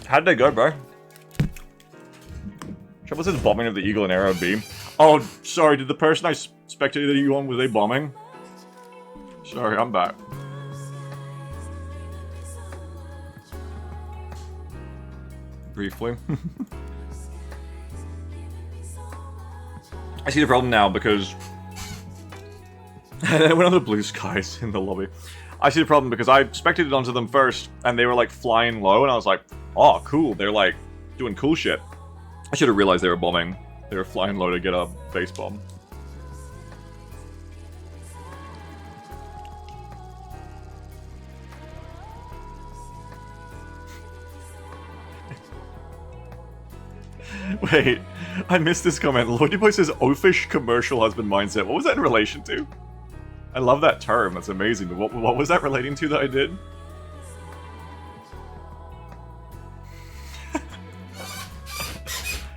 How'd they go, bro? Trouble says bombing of the Eagle and Arrow B. Oh, sorry, did the person I spectated you on, was they bombing? Sorry, I'm back. Briefly. I see the problem now because... I went on the blue skies in the lobby. I see the problem because I spectated onto them first, and they were like flying low, and I was like, oh, cool, they're like doing cool shit. I should have realized they were bombing. They were flying low to get a base bomb. Wait, I missed this comment. Lloydie Boy says, oafish commercial husband mindset. What was that in relation to? I love that term, that's amazing, but what was that relating to that I did?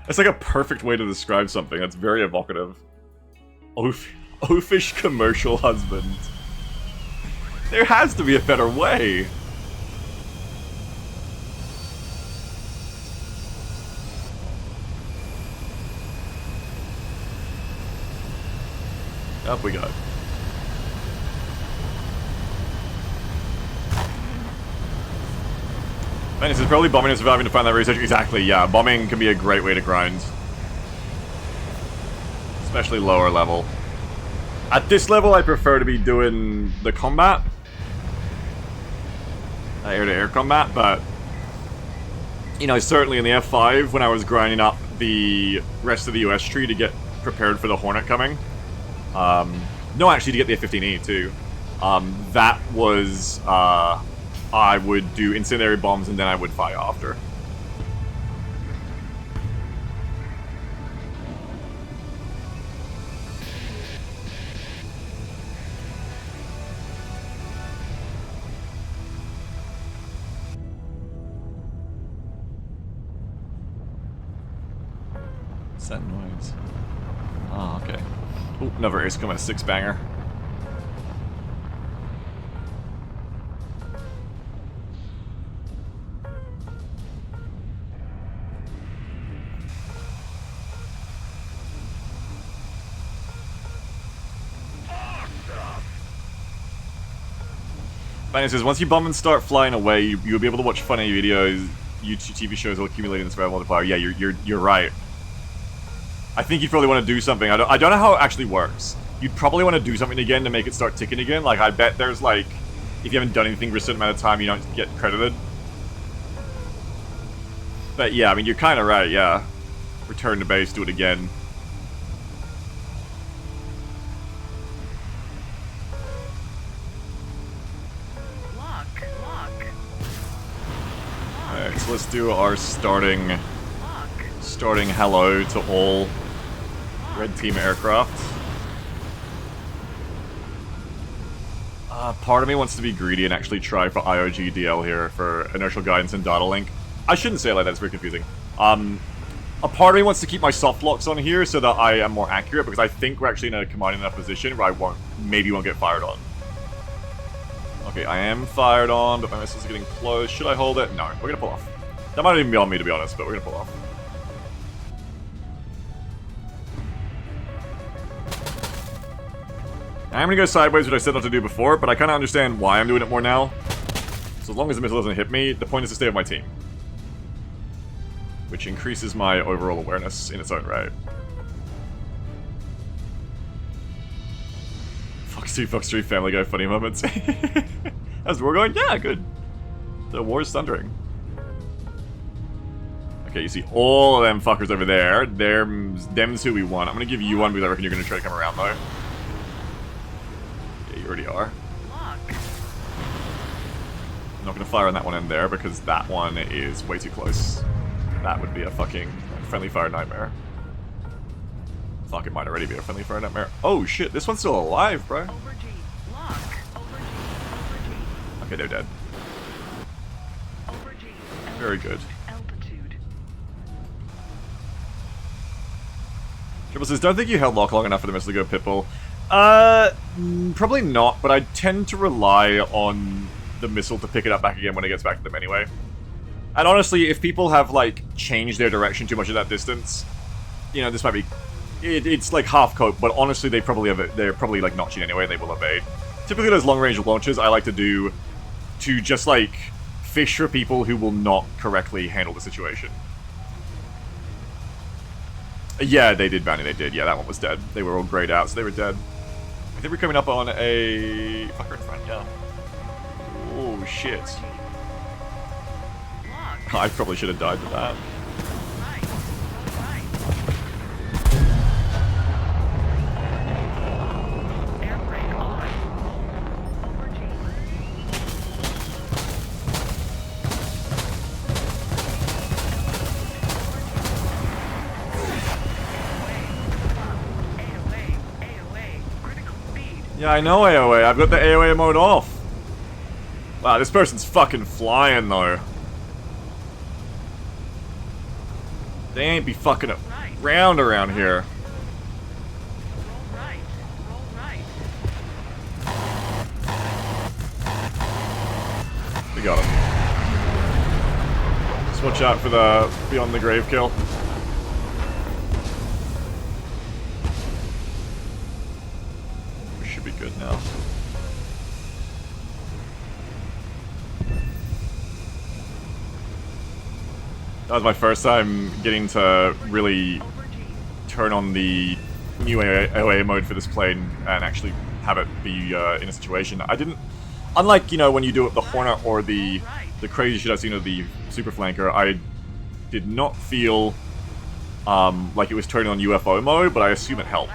That's like a perfect way to describe something, that's very evocative. Oafish commercial husband. There has to be a better way! Up we go. Man, this is probably bombing and surviving to find that research. Exactly, yeah. Bombing can be a great way to grind. Especially lower level. At this level, I prefer to be doing the combat. Air-to-air combat, but... You know, certainly in the F5, when I was grinding up the rest of the US tree to get prepared for the Hornet coming. No, actually, to get the F-15E, too. That was, I would do incendiary bombs and then I would fire after. What's that noise? Oh, okay. Ooh, another ace coming, a 6-banger. Banner says, once you bomb and start flying away, you'll be able to watch funny videos. YouTube TV shows will accumulate in the survival multiplier. Yeah, you're right. I think you'd probably want to do something. I don't know how it actually works. You'd probably want to do something again to make it start ticking again. Like, I bet there's like, if you haven't done anything for a certain amount of time, you don't get credited. But yeah, I mean, you're kind of right, yeah. Return to base, do it again. Alright, so let's do our starting hello to all red team aircraft. Part of me wants to be greedy and actually try for IOG DL here for inertial guidance and data link. I shouldn't say it like that, it's very confusing. A part of me wants to keep my soft locks on here so that I am more accurate, because I think we're actually in a commanding enough position where I maybe won't get fired on. Okay, I am fired on, but my missiles are getting close. Should I hold it? No, we're gonna pull off. That might even be on me, to be honest, but we're gonna pull off. I'm gonna go sideways, which I said not to do before, but I kinda understand why I'm doing it more now. So as long as the missile doesn't hit me, the point is to stay with my team. Which increases my overall awareness in its own right. Fox 2, Fox 3, Family Guy, funny moments. How's the war going? Yeah, good. The war is thundering. Okay, you see all of them fuckers over there. Them's who we want. I'm gonna give you one because I reckon you're gonna try to come around though. Yeah, you already are. I'm not gonna fire on that one in there because that one is way too close. That would be a fucking friendly fire nightmare. Fuck, it might already be a friendly fire nightmare. Oh shit, this one's still alive, bro. Okay, they're dead. Very good. Triple says, don't think you held lock long enough for the missile to go pitbull. Probably not, but I tend to rely on the missile to pick it up back again when it gets back to them anyway. And honestly, if people have, like, changed their direction too much at that distance, you know, this might be... it's like half cope, but honestly, they're probably, like, notching anyway, and they will evade. Typically, those long-range launches I like to do to just, like, fish for people who will not correctly handle the situation. Yeah, they did, Bounty, they did. Yeah, that one was dead. They were all grayed out, so they were dead. I think we're coming up on a... fucker in front, yeah. Oh, shit. I probably should have died to that. Yeah, I know AOA. I've got the AOA mode off. Wow, this person's fucking flying, though. They ain't be fucking around here. We got him. Just watch out for the beyond the grave kill. We should be good now. That was my first time getting to really turn on the new AOA mode for this plane and actually have it be in a situation. I didn't... Unlike, you know, when you do it with the Hornet or the crazy shit I've seen of the Super Flanker, I did not feel like it was turning on UFO mode, but I assume it helped.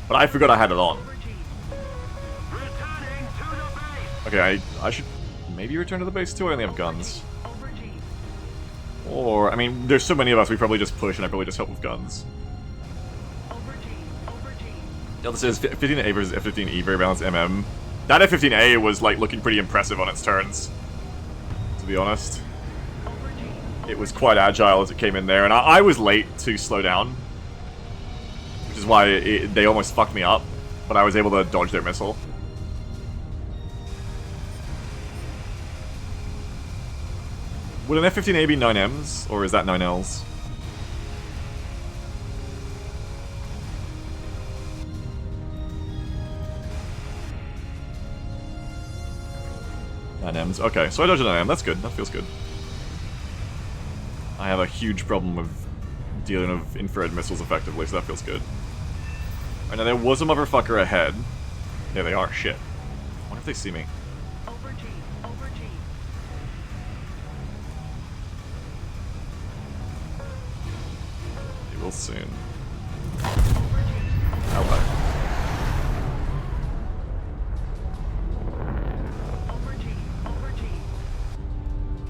But I forgot I had it on. Okay, I should maybe return to the base too. I only have guns. Or, I mean, there's so many of us, we probably just push and I probably just help with guns. Yeah, this is 15A versus F-15E, very balanced MM. That F-15A was, like, looking pretty impressive on its turns, to be honest. It was quite agile as it came in there, and I was late to slow down. Which is why they almost fucked me up, but I was able to dodge their missile. Would an F-15A be 9Ms, or is that 9Ls? M's. Okay, so I dodged an M. That's good. That feels good. I have a huge problem with dealing with infrared missiles effectively, so that feels good. Alright, now there was a motherfucker ahead. There they are. Shit. I wonder if they see me. They will soon. Hello.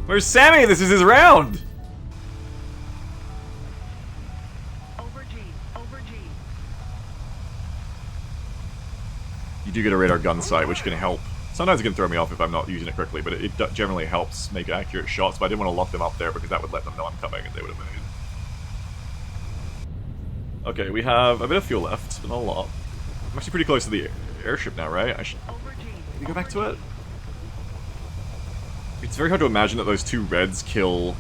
Where's Sammy? This is his round! You do get a radar gun sight, which can help. Sometimes it can throw me off if I'm not using it correctly, but it generally helps make accurate shots, but I didn't want to lock them up there because that would let them know I'm coming and they would have made. Okay, we have a bit of fuel left, but not a lot. I'm actually pretty close to the airship now, right? I should maybe go back to it? It's very hard to imagine that those two reds kill,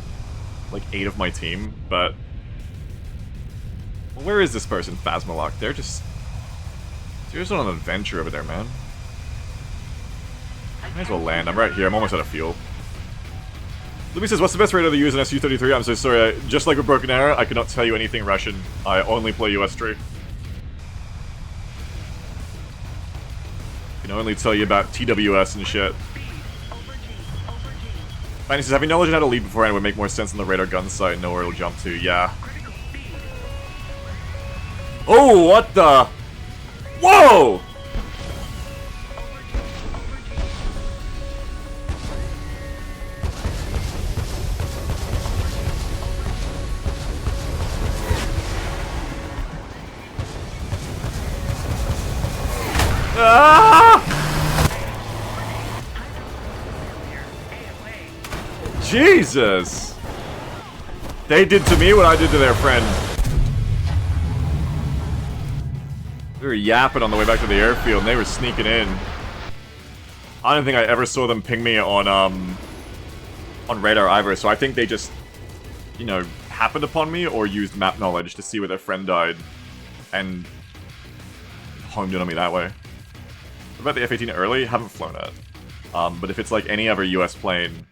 like, 8 of my team, but... Well, where is this person, Phasmalok? They're just on an adventure over there, man. Might as well land. I'm right here. I'm almost out of fuel. Libby says, what's the best radar to use in SU-33? I'm so sorry. Just like with Broken Arrow, I could not tell you anything Russian. I only play US Tree. I can only tell you about TWS and shit. Fanny says, having knowledge on how to lead beforehand would make more sense on the radar gun sight. Know where it'll jump to. Yeah. Oh, what the? Whoa! Ah! Jesus! They did to me what I did to their friend. They were yapping on the way back to the airfield and they were sneaking in. I don't think I ever saw them ping me on on radar either, so I think they just, you know, happened upon me or used map knowledge to see where their friend died and homed in on me that way. What about the F-18 early? Haven't flown it. But if it's like any other US plane,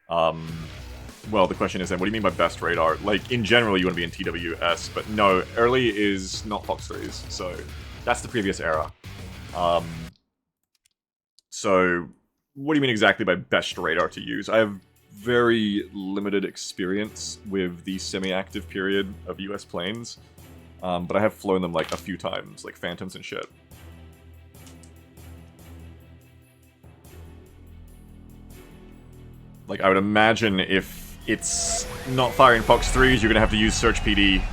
well, the question is then, what do you mean by best radar? Like, in general, you want to be in TWS, but no, early is not Fox 3s, so that's the previous era. So, what do you mean exactly by best radar to use? I have very limited experience with the semi-active period of US planes, but I have flown them like a few times, like Phantoms and shit. Like, I would imagine if it's not firing Fox 3s, you're gonna have to use Search PD.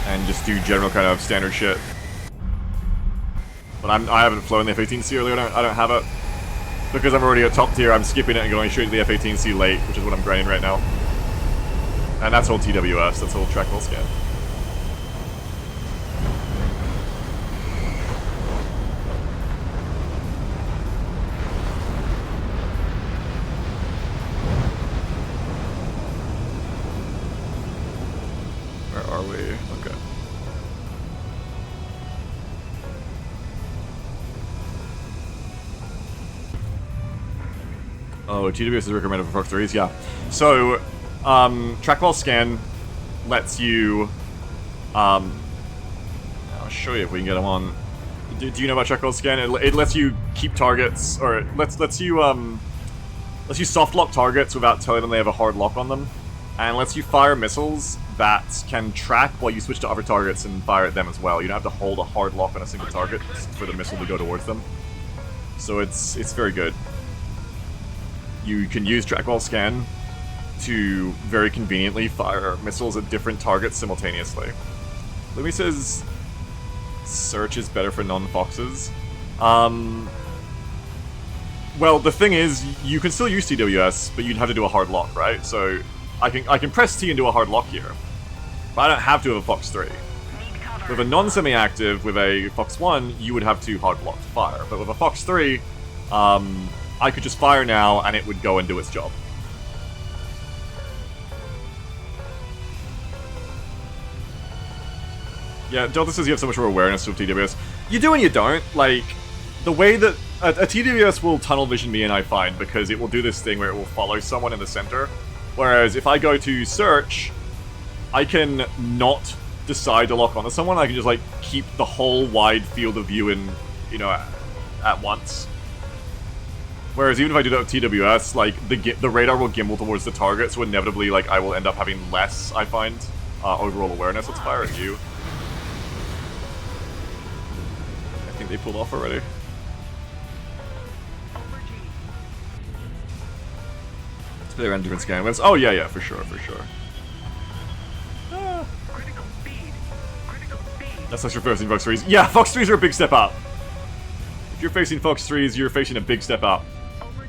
And just do general kind of standard shit. But I haven't flown the F-18C earlier, I don't have it. Because I'm already at top tier, I'm skipping it and going straight to the F-18C late, which is what I'm grinding right now. And that's all TWS, that's all track wall scan. Where are we? Okay. Oh, TWS is recommended for Fox 3s? Yeah. So, track wall scan lets you, I'll show you if we can get them on. Do you know about track wall scan? It lets you keep targets, or it lets you soft lock targets without telling them they have a hard lock on them, and lets you fire missiles that can track while you switch to other targets and fire at them as well. You don't have to hold a hard lock on a single target for the missile to go towards them. So it's very good. You can use track wall scan to very conveniently fire missiles at different targets simultaneously. Lumi says search is better for non-foxes. Well, the thing is, you can still use TWS, but you'd have to do a hard lock, right? So I can press T and do a hard lock here, but I don't have to have a Fox 3. With a non-semi-active, with a Fox 1, you would have to hard lock to fire, but with a Fox 3, I could just fire now, and it would go and do its job. Yeah, Delta says you have so much more awareness of TWS. You do and you don't. Like, the way that... A TWS will tunnel vision me in, I find, because it will do this thing where it will follow someone in the center. Whereas, if I go to search, I can not decide to lock onto someone. I can just, like, keep the whole wide field of view in, you know, at once. Whereas even if I do that with TWS, like, the radar will gimbal towards the target, so inevitably, like, I will end up having less, I find, overall awareness. Let's fire at you. I think they pulled off already. Let's play around different scan. Oh, yeah, for sure. That's like you're facing Fox 3s. Yeah, Fox 3s are a big step up. If you're facing Fox 3s, you're facing a big step up.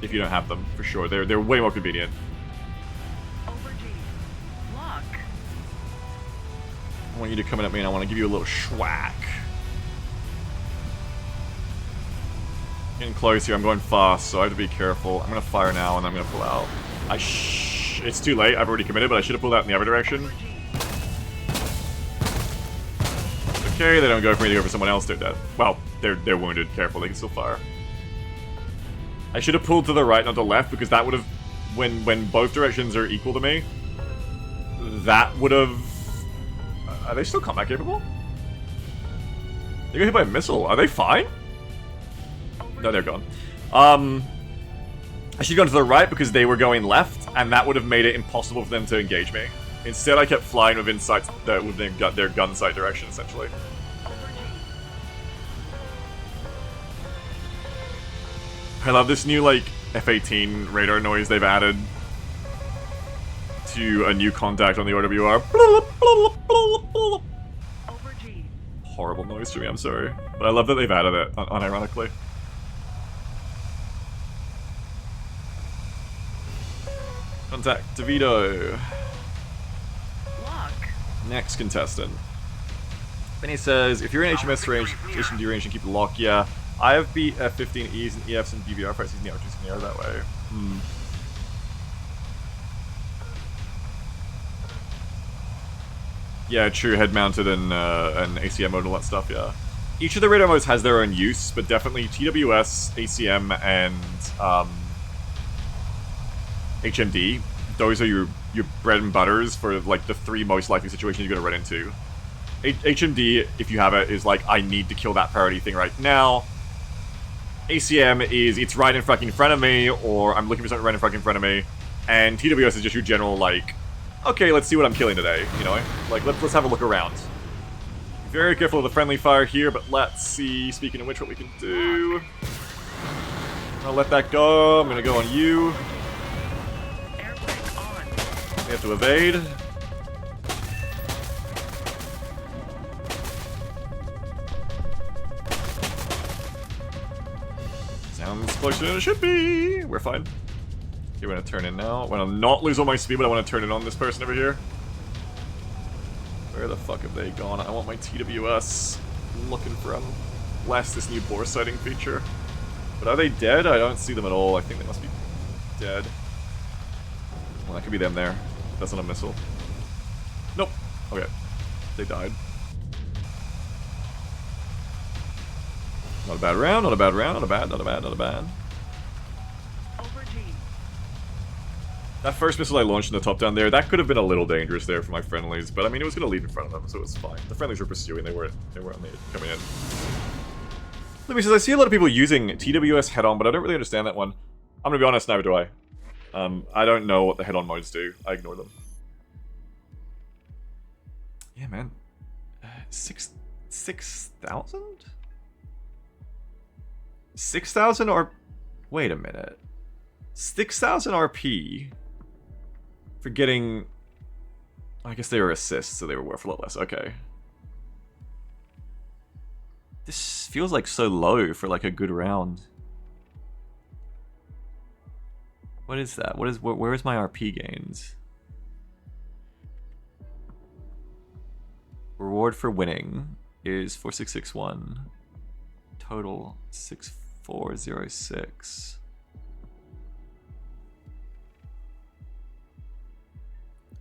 If you don't have them, for sure. They're way more convenient. I want you to come in at me and I want to give you a little schwack. Getting close here, I'm going fast, so I have to be careful. I'm gonna fire now and I'm gonna pull out. It's too late, I've already committed, but I should have pulled out in the other direction. Okay, they don't go for me to go for someone else, they're dead. Well, they're wounded, careful, they can still fire. I should have pulled to the right, not the left, because that would have... When both directions are equal to me, that would have... Are they still combat capable? They got hit by a missile. Are they fine? No, they're gone. I should have gone to the right because they were going left, and that would have made it impossible for them to engage me. Instead, I kept flying within sight, within their gun sight direction, essentially. I love this new, like, F-18 radar noise they've added to a new contact on the OWR. Horrible noise to me, I'm sorry. But I love that they've added it, unironically. Contact DeVito. Next contestant. Then he says, if you're in HMS range, station D range and keep the lock, yeah. IFB F-15Es and EFs and DVR prices in the archers in the air that way. Yeah, true, head-mounted and ACM mode and all that stuff, yeah. Each of the radar modes has their own use, but definitely TWS, ACM, and HMD, those are your bread and butters for like the 3 most likely situations you're gonna run into. HMD, if you have it, is like, I need to kill that priority thing right now. ACM is, it's right in fucking front of me, or I'm looking for something right in fucking front of me. And TWS is just your general, like, okay, let's see what I'm killing today, you know? Like, let's have a look around. Very careful of the friendly fire here, but let's see, speaking of which, what we can do. I'll let that go, I'm gonna go on you. We have to evade. Sounds closer than it should be. We're fine. Okay, we're gonna turn in now. I wanna not lose all my speed, but I wanna turn in on this person over here. Where the fuck have they gone? I want my TWS. I'm looking for them. Blast this new bore sighting feature. But are they dead? I don't see them at all. I think they must be dead. Well, that could be them there. That's not a missile. Nope. Okay. They died. Not a bad round, not a bad round, not a bad, not a bad, not a bad. That first missile I launched in the top down there, that could have been a little dangerous there for my friendlies, but I mean it was going to lead in front of them, so it was fine. The friendlies were pursuing, they weren't coming in. Let me say, I see a lot of people using TWS head-on, but I don't really understand that one. I'm going to be honest, neither do I. I don't know what the head-on modes do. I ignore them. Yeah, man. 6,000? 6,000 or... Wait a minute. 6,000 RP for getting... I guess they were assists, so they were worth a lot less. Okay. This feels like so low for like a good round. What is that? Where is my RP gains? Reward for winning is 4661. Total 6406.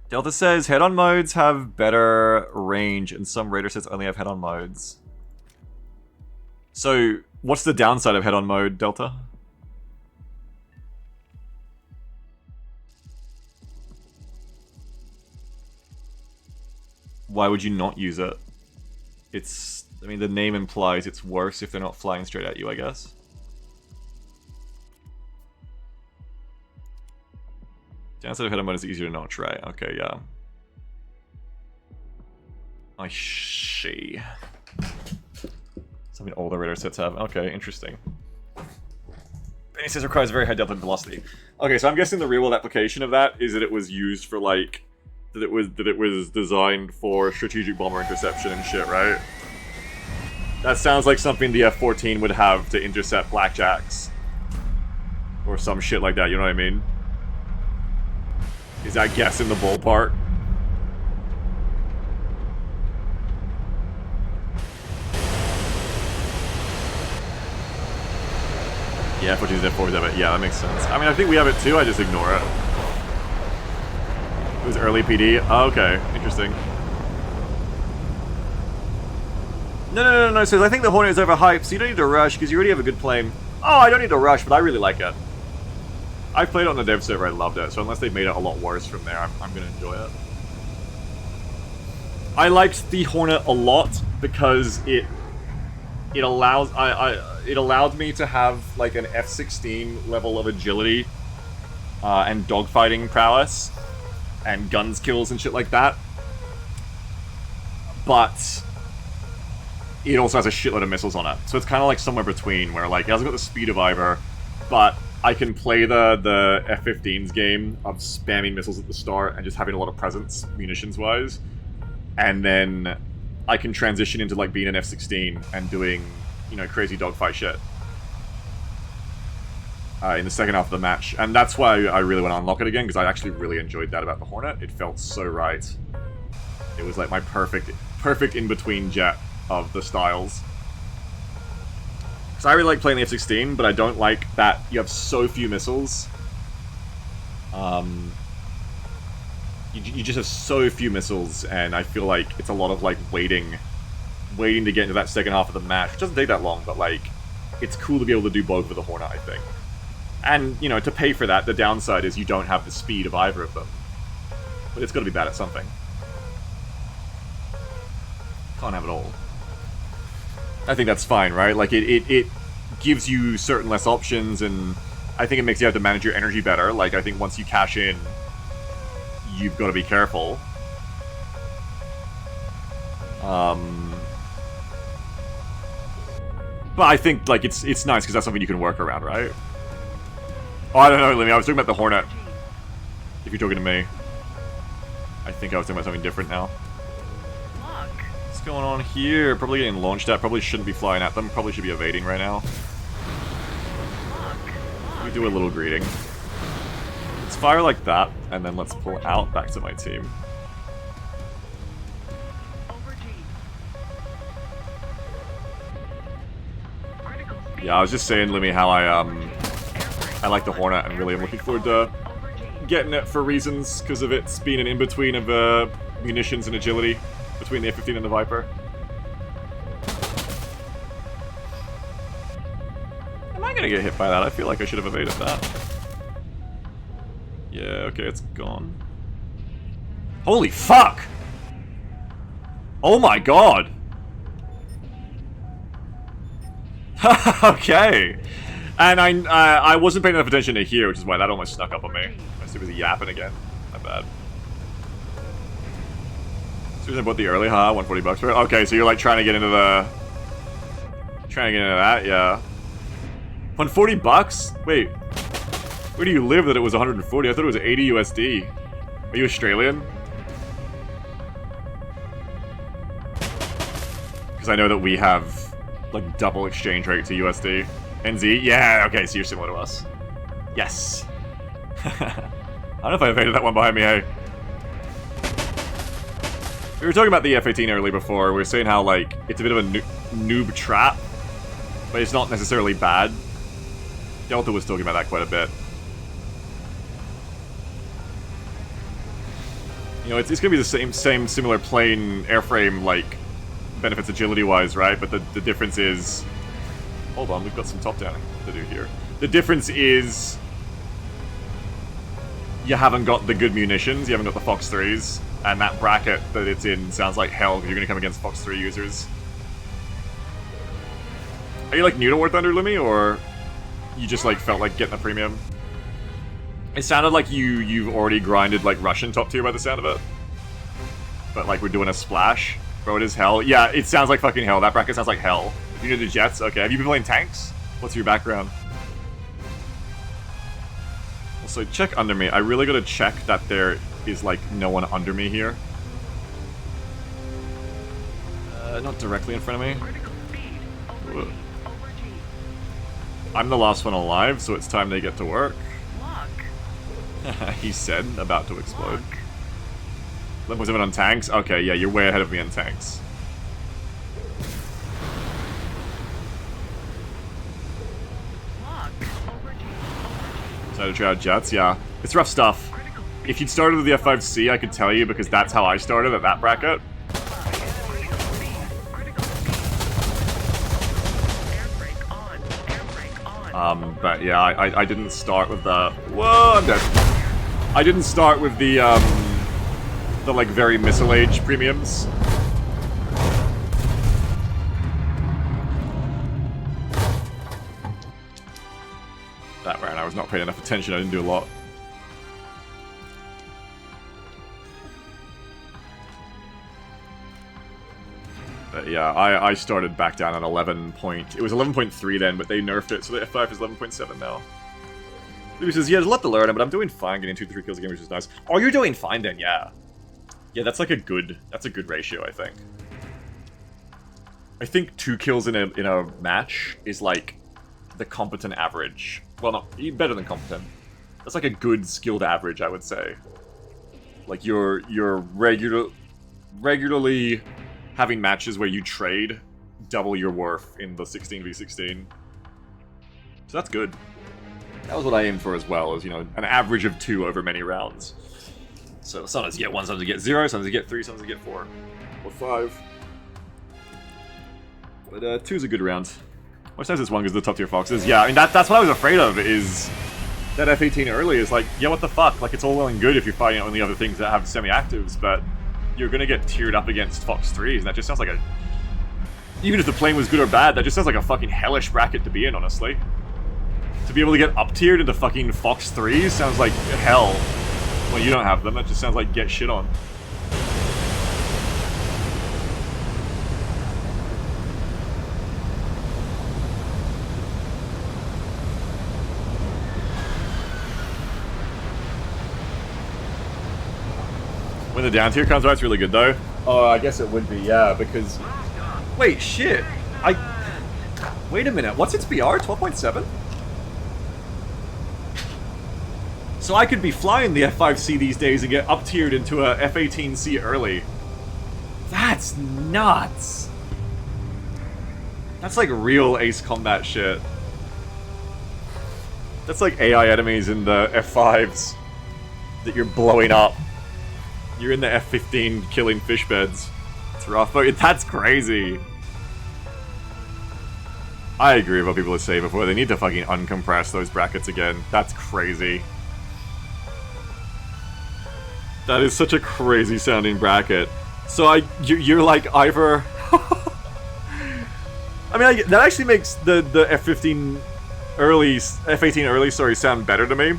Delta says head-on modes have better range and some Raider sets only have head-on modes. So, what's the downside of head-on mode, Delta? Why would you not use it? It's... I mean, the name implies it's worse if they're not flying straight at you, I guess. Downside of head-on mode is easier to not try. Okay, yeah. I see. Something all the radar sets have. Okay, interesting. Benny says requires very high delta velocity. Okay, so I'm guessing the real-world application of that is that it was used for like... That it was designed for strategic bomber interception and shit, right? That sounds like something the F-14 would have to intercept blackjacks. Or some shit like that, you know what I mean? Is that guess in the ballpark? Yeah, F-14 is F-4 have it. Yeah, that makes sense. I mean, I think we have it too, I just ignore it. It was early PD? Oh, okay, interesting. No, says, I think the Hornet is overhyped, so you don't need to rush, because you already have a good plane. Oh, I don't need to rush, but I really like it. I played it on the dev server, I loved it, so unless they made it a lot worse from there, I'm gonna enjoy it. I liked the Hornet a lot, because it allowed me to have, like, an F-16 level of agility, and dogfighting prowess, and guns kills and shit like that. But it also has a shitload of missiles on it. So it's kind of like somewhere between, where like, it hasn't got the speed of either, but I can play the F-15's game of spamming missiles at the start and just having a lot of presence, munitions-wise. And then I can transition into like being an F-16 and doing, you know, crazy dogfight shit. In the second half of the match. And that's why I really want to unlock it again, because I actually really enjoyed that about the Hornet. It felt so right. It was like my perfect in-between jet of the styles. So I really like playing the F-16, but I don't like that you have so few missiles. You just have so few missiles, and I feel like it's a lot of, like, waiting to get into that second half of the match. It doesn't take that long, but, like, it's cool to be able to do both with the Hornet, I think. And, you know, to pay for that, the downside is you don't have the speed of either of them. But it's got to be bad at something. Can't have it all. I think that's fine, right? Like, it gives you certain less options, and I think it makes you have to manage your energy better. Like, I think once you cash in, you've got to be careful. But I think, like, it's nice because that's something you can work around, right? Oh, I don't know, Limmy. I was talking about the Hornet. If you're talking to me. I think I was talking about something different now. What's going on here? Probably getting launched at. Probably shouldn't be flying at them. Probably should be evading right now. We do a little greeting. Let's fire like that, and then let's pull out back to my team. Yeah, I was just saying, Limmy, how I like the Hornet and really am looking forward to getting it for reasons because of its being an in-between of munitions and agility between the F-15 and the Viper. Am I gonna get hit by that? I feel like I should have evaded that. Yeah, okay, it's gone. Holy fuck! Oh my god! Okay. And I wasn't paying enough attention to here, which is why that almost snuck up on me. I was too busy yapping again. My bad. As soon as I bought the early, huh? 140 bucks for it? Okay, so you're like trying to get into the... Trying to get into that, yeah. 140 bucks? Wait. Where do you live that it was 140? I thought it was 80 USD. Are you Australian? Because I know that we have, like, double exchange rate to USD. NZ? Yeah, okay, so you're similar to us. Yes. I don't know if I evaded that one behind me, hey. We were talking about the F-18 earlier before. We were saying how, like, it's a bit of a noob trap, but it's not necessarily bad. Delta was talking about that quite a bit. You know, it's gonna be the same similar plane airframe, like, benefits agility-wise, right? But the difference is... Hold on, we've got some top-down to do here. The difference is... You haven't got the good munitions, you haven't got the Fox 3s, and that bracket that it's in sounds like hell because you're gonna come against Fox 3 users. Are you, like, new to War Thunder, Limmy, or you just, like, felt like getting a premium? It sounded like you've already grinded, like, Russian top tier by the sound of it. But, like, we're doing a splash. Bro, it is hell. Yeah, it sounds like fucking hell. That bracket sounds like hell. You know the jets? Okay, have you been playing tanks? What's your background? Also, check under me. I really gotta check that there is, like, no one under me here. Not directly in front of me. Whoa. I'm the last one alive, so it's time they get to work. He said, about to explode. 11.7 on tanks? Okay, yeah, you're way ahead of me on tanks. Decided to try out jets? Yeah. It's rough stuff. If you'd started with the F5C, I could tell you, because that's how I started at that bracket. But yeah, I didn't start with the... Whoa, I'm dead. I didn't start with the like, very missile age premiums. That round, I was not paying enough attention, I didn't do a lot. But yeah, I started back down at 11 point... It was 11.3 then, but they nerfed it, so the F5 is 11.7 now. Louis says, yeah, there's a lot to learn, but I'm doing fine getting 2 to 3 kills a game, which is nice. Oh, you're doing fine then, yeah. Yeah, that's like a good... That's a good ratio, I think. I think 2 kills in a match is like the competent average. Well, not better than competent. That's like a good skilled average, I would say. Like you're regularly having matches where you trade double your worth in the 16v16. So that's good. That was what I aimed for as well, is, you know, an average of 2 over many rounds. So sometimes you get 1, sometimes you get 0, sometimes you get 3, sometimes you get 4. Or 5. But 2's a good round. What says this one because the top tier foxes? Yeah, I mean, that's what I was afraid of, is that F-18 early is like, yeah, what the fuck? Like, it's all well and good if you're fighting only other things that have semi-actives, but you're gonna get tiered up against Fox 3s, and that just sounds like a... Even if the plane was good or bad, that just sounds like a fucking hellish bracket to be in, honestly. To be able to get up-tiered into fucking Fox 3s sounds like hell. Well, you don't have them, that just sounds like get shit on. When the down tier comes out, it's really good though. Oh, I guess it would be, yeah, because... Wait, shit! Wait a minute, what's its BR? 12.7? So I could be flying the F5C these days and get up-tiered into a F18C early. That's nuts! That's like real Ace Combat shit. That's like AI enemies in the F5s that you're blowing up. You're in the F-15 killing fish beds. It's rough, but that's crazy. I agree with what people say before. They need to fucking uncompress those brackets again. That's crazy. That is such a crazy sounding bracket. So you're like either... I mean, that actually makes the F-15 early... F-18 early, sorry, sound better to me.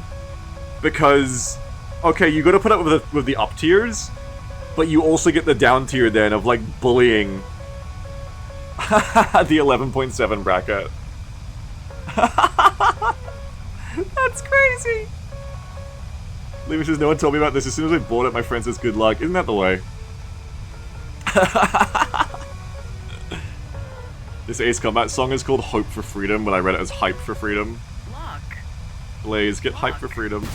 Because... Okay, you gotta put up with the up tiers, but you also get the down tier then of like bullying the 11.7 bracket. That's crazy. Leva says, no one told me about this. As soon as I bought it, my friend says good luck. Isn't that the way? This Ace Combat song is called Hope for Freedom, but I read it as Hype for Freedom. Blaze, get hype for freedom.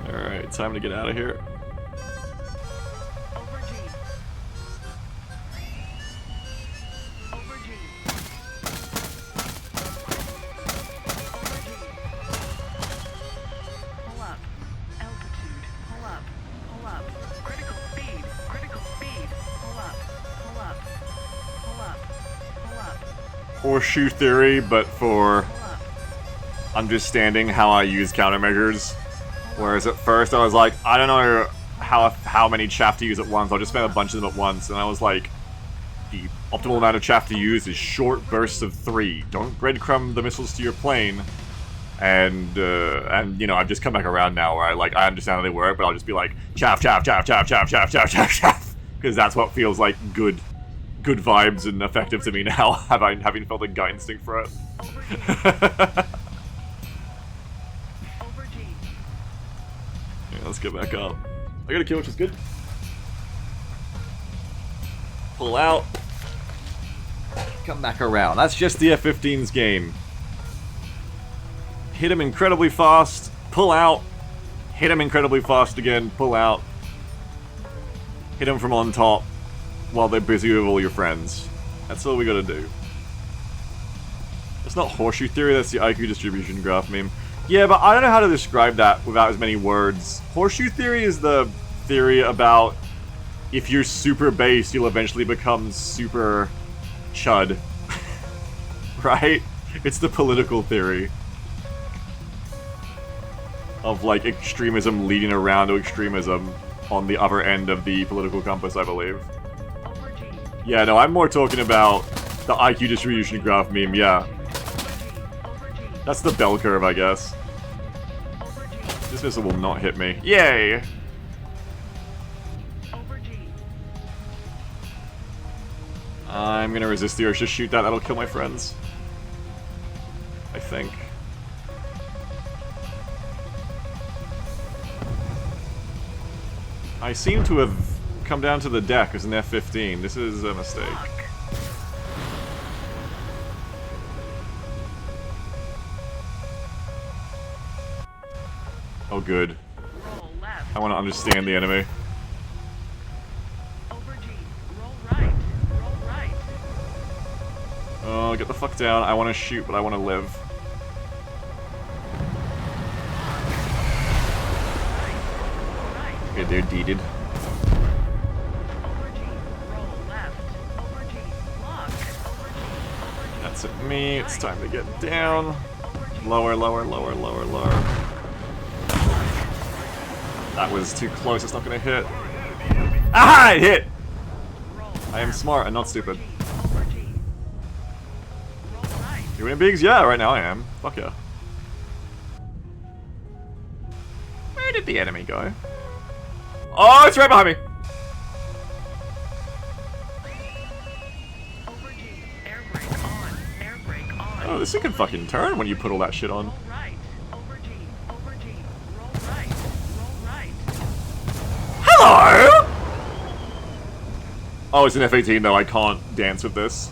Alright, time to get out of here. Horseshoe theory, but for understanding how I use countermeasures. Whereas at first I was like, I don't know how many chaff to use at once, I'll just spam a bunch of them at once, and I was like, the optimal amount of chaff to use is short bursts of 3. Don't breadcrumb the missiles to your plane. And you know, I've just come back around now where I understand how they work, but I'll just be like, chaff, chaff, chaff, chaff, chaff, chaff, chaff, chaff, chaff, because that's what feels like good vibes and effective to me now, having felt a gut instinct for it. Yeah, let's get back up. I got a kill, which is good. Pull out. Come back around. That's just the F-15's game. Hit him incredibly fast, pull out. Hit him incredibly fast again, pull out. Hit him from on top while they're busy with all your friends. That's all we gotta do. It's not horseshoe theory, that's the IQ distribution graph meme. Yeah, but I don't know how to describe that without as many words. Horseshoe theory is the theory about if you're super base, you'll eventually become super chud. Right? It's the political theory of, like, extremism leading around to extremism on the other end of the political compass, I believe. Yeah, no, I'm more talking about the IQ distribution graph meme, yeah. That's the bell curve, I guess. This missile will not hit me. Yay! I'm gonna resist the urge to shoot that, that'll kill my friends. I think. I seem to have come down to the deck as an F-15. This is a mistake. Oh, good. I want to understand the enemy. No, get the fuck down. I want to shoot, but I want to live. Okay, they're deeded. That's at me. It's time to get down. Lower, lower, lower, lower, lower. That was too close. It's not going to hit. Ah, it hit! I am smart and not stupid. You winning bigs? Yeah, right now I am. Fuck yeah. Where did the enemy go? Oh, it's right behind me! Oh, this thing can fucking turn when you put all that shit on. Hello! Oh, it's an F-18 though, I can't dance with this.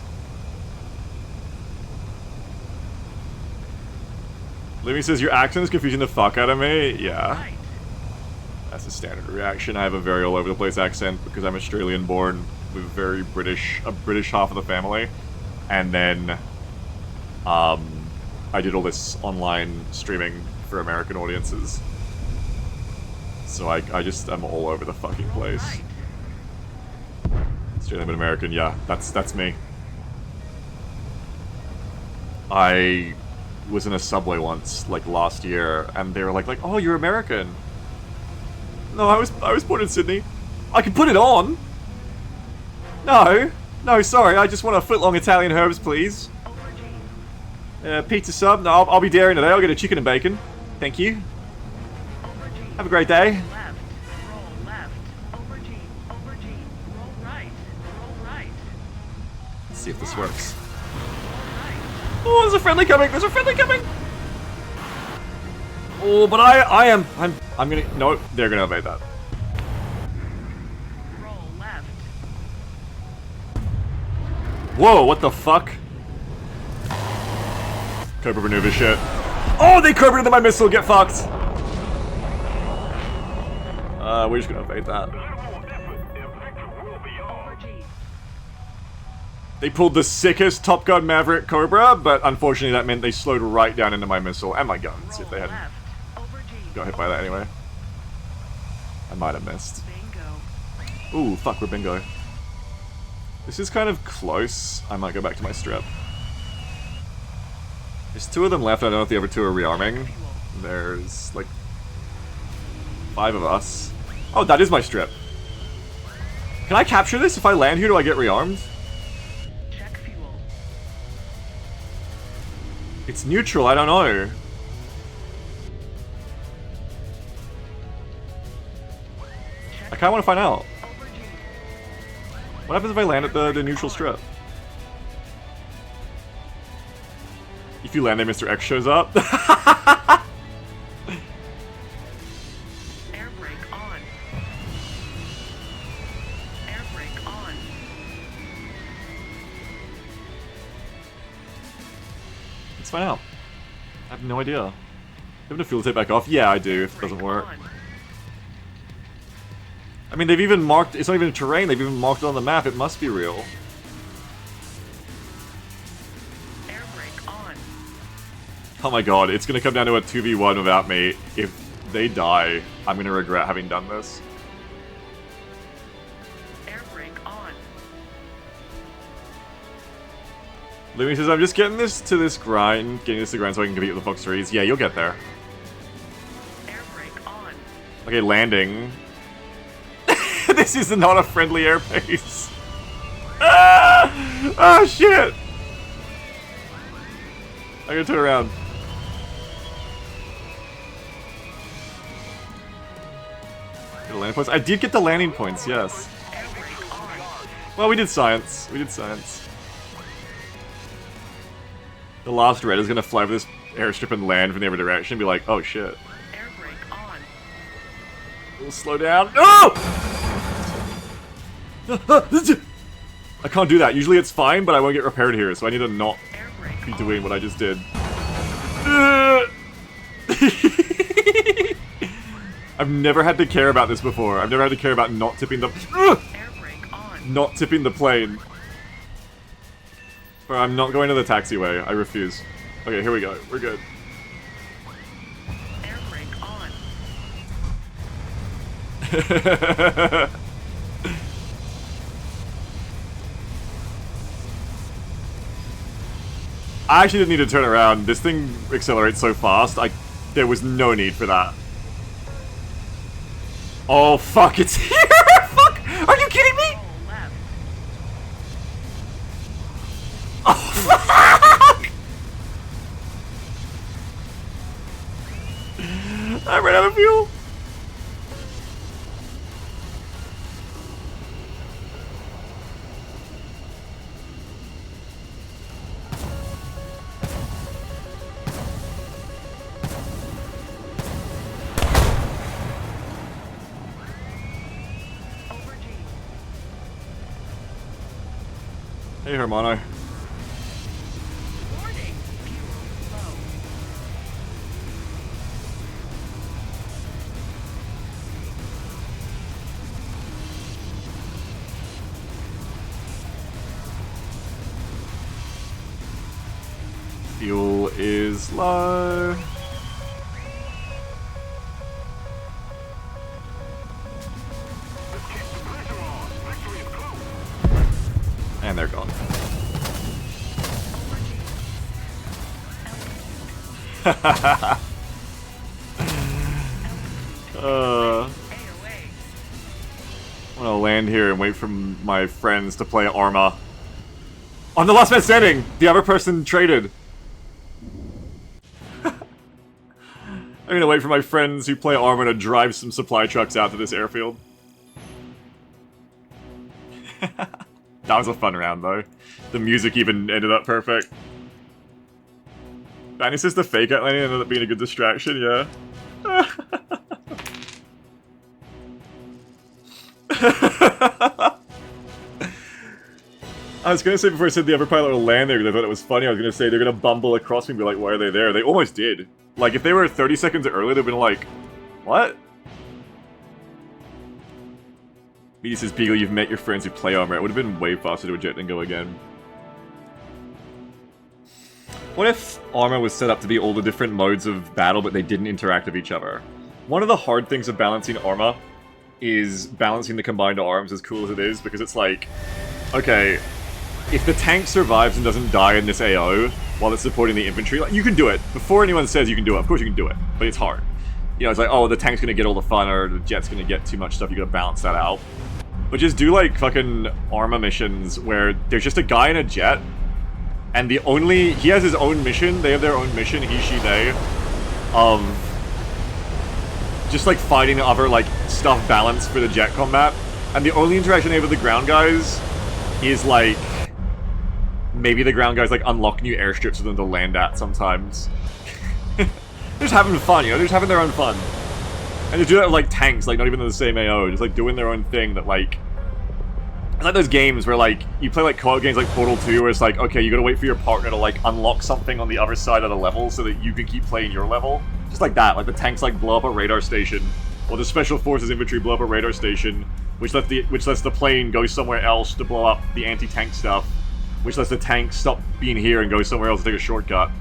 Lemmy says, your accent is confusing the fuck out of me. Yeah. That's a standard reaction. I have a very all over the place accent because I'm Australian born with very British, a British half of the family. And then, I did all this online streaming for American audiences. So I'm all over the fucking place. Australian but American, yeah, that's me. I was in a subway once, like last year, and they were like, oh, you're American. No, I was born in Sydney. I can put it on. No, sorry, I just want a foot-long Italian herbs, please. Pizza sub. No, I'll be daring today. I'll get a chicken and bacon. Thank you. Have a great day. Let's see if this works. Oh, there's a friendly coming. There's a friendly coming. Oh, but I'm gonna. No, they're gonna evade that. Whoa! What the fuck? Cobra maneuver shit. Oh, they covered into my missile. Get fucked. We're just gonna evade that. They pulled the sickest Top Gun Maverick Cobra, but unfortunately that meant they slowed right down into my missile and my guns if they hadn't got hit by that anyway. I might have missed. Ooh, fuck, we're bingo. This is kind of close. I might go back to my strip. There's 2 of them left. I don't know if the other 2 are rearming. There's, like, 5 of us. Oh, that is my strip. Can I capture this? If I land here, do I get rearmed? Check fuel. It's neutral, I don't know. I kinda wanna find out. What happens if I land at the neutral strip? If you land there, Mr. X shows up. Air brake on. Air brake on. Let's find out. I have no idea. You have to fuel tape back off? Yeah, I do, if it doesn't work. I mean, they've even marked, it's not even a terrain, they've even marked it on the map, it must be real. Air brake on. Oh my god, it's gonna come down to a 2v1 without me. If they die, I'm gonna regret having done this. Air brake on. Louis says, I'm just getting this to this grind, getting this to grind so I can compete with the Fox 3s. Yeah, you'll get there. Air brake on. Okay, landing. This is not a friendly airbase. Ah! Oh shit! I'm gonna turn around. Get the landing points. I did get the landing points, yes. Well, we did science. We did science. The last red is gonna fly over this airstrip and land from the other direction and be like, oh shit. Air brake on. We'll slow down. No! I can't do that. Usually it's fine, but I won't get repaired here, so I need to not be doing what I just did. I've never had to care about this before. I've never had to care about not tipping the... Not tipping the plane. I'm not going to the taxiway. I refuse. Okay, here we go. We're good. Air brake on. I actually didn't need to turn around. This thing accelerates so fast. There was no need for that. Oh fuck! It's here. Fuck! Are you kidding me? Oh fuck! I ran out of fuel. Hey, Hermano. Warning. Fuel low. Fuel is low. And they're gone. I'm gonna land here and wait for my friends to play Arma. On the last man standing! The other person traded. I'm gonna wait for my friends who play Arma to drive some supply trucks out to this airfield. That was a fun round, though. The music even ended up perfect. Danny says the fake out landing ended up being a good distraction, yeah. I was gonna say before I said the other pilot will land there because I thought it was funny, I was gonna say they're gonna bumble across me and be like, why are they there? They almost did. Like, if they were 30 seconds early, they'd been like, what? He says, Beagle, you've met your friends who play Armor. It would have been way faster to eject and go again. What if Armor was set up to be all the different modes of battle, but they didn't interact with each other? One of the hard things of balancing Armor is balancing the combined arms, as cool as it is, because it's like, okay, if the tank survives and doesn't die in this AO while it's supporting the infantry, like, you can do it. Before anyone says you can do it, of course you can do it, but it's hard. You know, it's like, oh, the tank's gonna get all the fun, or the jet's gonna get too much stuff, you gotta balance that out. But just do, like, fucking Arma missions where there's just a guy in a jet, and he has his own mission, they have their own mission, he, she, they, of just, like, fighting other, like, stuff balanced for the jet combat. And the only interaction they have with the ground guys is, like, maybe the ground guys, like, unlock new airstrips for them to land at sometimes. They're just having fun, you know? They're just having their own fun. And just do that with, like, tanks, like, not even in the same AO, just, like, doing their own thing that, like... It's like those games where, like, you play, like, co-op games like Portal 2, where it's like, okay, you gotta wait for your partner to, like, unlock something on the other side of the level so that you can keep playing your level. Just like that, like, the tanks, like, blow up a radar station, or the Special Forces infantry blow up a radar station, which lets the plane go somewhere else to blow up the anti-tank stuff, which lets the tank stop being here and go somewhere else to take a shortcut.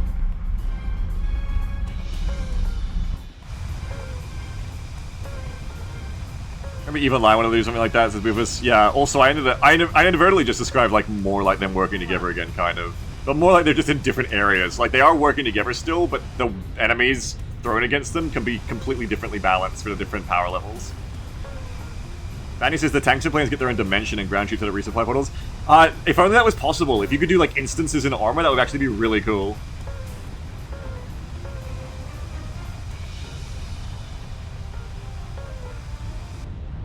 Remember Even Lie wanted to do something like that? Says Boofus. Yeah, also I inadvertently just described, like, more like them working together again, kind of. But more like they're just in different areas. Like, they are working together still, but the enemies thrown against them can be completely differently balanced for the different power levels. Fanny says the tanks and planes get their own dimension and ground troops at resupply portals. If only that was possible. If you could do, like, instances in Arma, that would actually be really cool.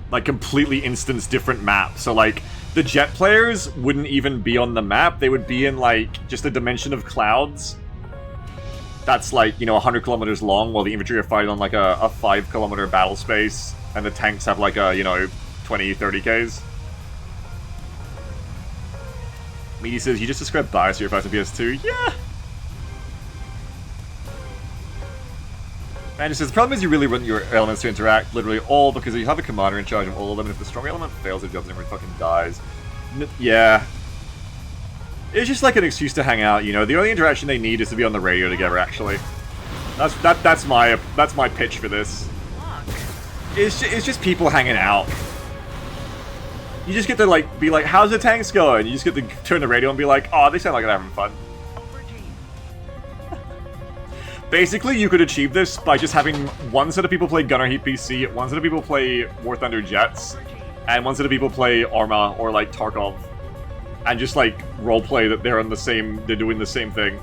Like, completely instance different maps. So, like, the jet players wouldn't even be on the map. They would be in, like, just a dimension of clouds that's, like, you know, 100 kilometers long, while the infantry are fighting on, like, a 5 kilometer battle space, and the tanks have, like, a, you know, 20, 30 Ks. Meaty says, you just described Biosphere 5 and PS2. Yeah! And it says, the problem is you really want your elements to interact, literally all, because you have a commander in charge of all of them, and if the strong element fails, it doesn't, everyone fucking dies. Yeah. It's just like an excuse to hang out, you know. The only interaction they need is to be on the radio together. Actually, that's my pitch for this. It's just people hanging out. You just get to like be like, "How's the tanks going?" You just get to turn the radio and be like, "Oh, they sound like they're having fun." Basically, you could achieve this by just having one set of people play Gunner Heat PC, one set of people play War Thunder Jets, and one set of people play Arma or like Tarkov, and just like roleplay that they're doing the same thing.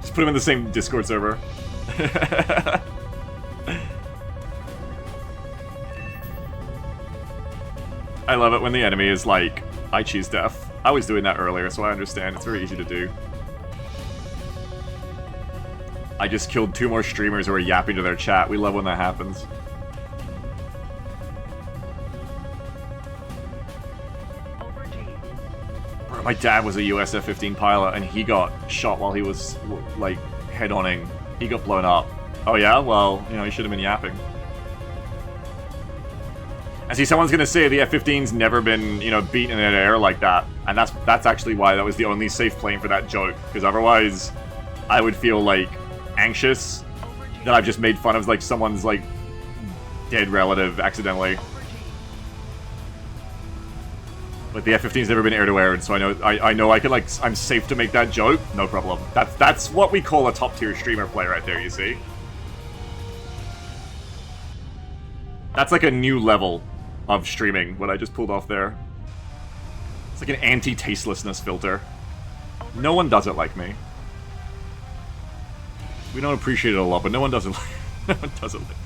Just put them in the same Discord server. I love it when the enemy is like, I choose death. I was doing that earlier, so I understand. It's very easy to do. I just killed 2 more streamers who are yapping to their chat. We love when that happens. Bro, my dad was a US F-15 pilot, and he got shot while he was, like, head-onning. He got blown up. Oh yeah? Well, you know, he should have been yapping. And see, someone's gonna say the F-15's never been, you know, beaten in air like that. And that's actually why that was the only safe plane for that joke. Because otherwise, I would feel, like, anxious that I've just made fun of, like, someone's, like, dead relative accidentally. But the F-15's never been air-to-air, and so I know I can, like, I'm safe to make that joke. No problem. That's what we call a top-tier streamer play right there, you see? That's like a new level of streaming, what I just pulled off there. It's like an anti-tastelessness filter. No one does it like me. We don't appreciate it a lot, but no one does it like, no one does it like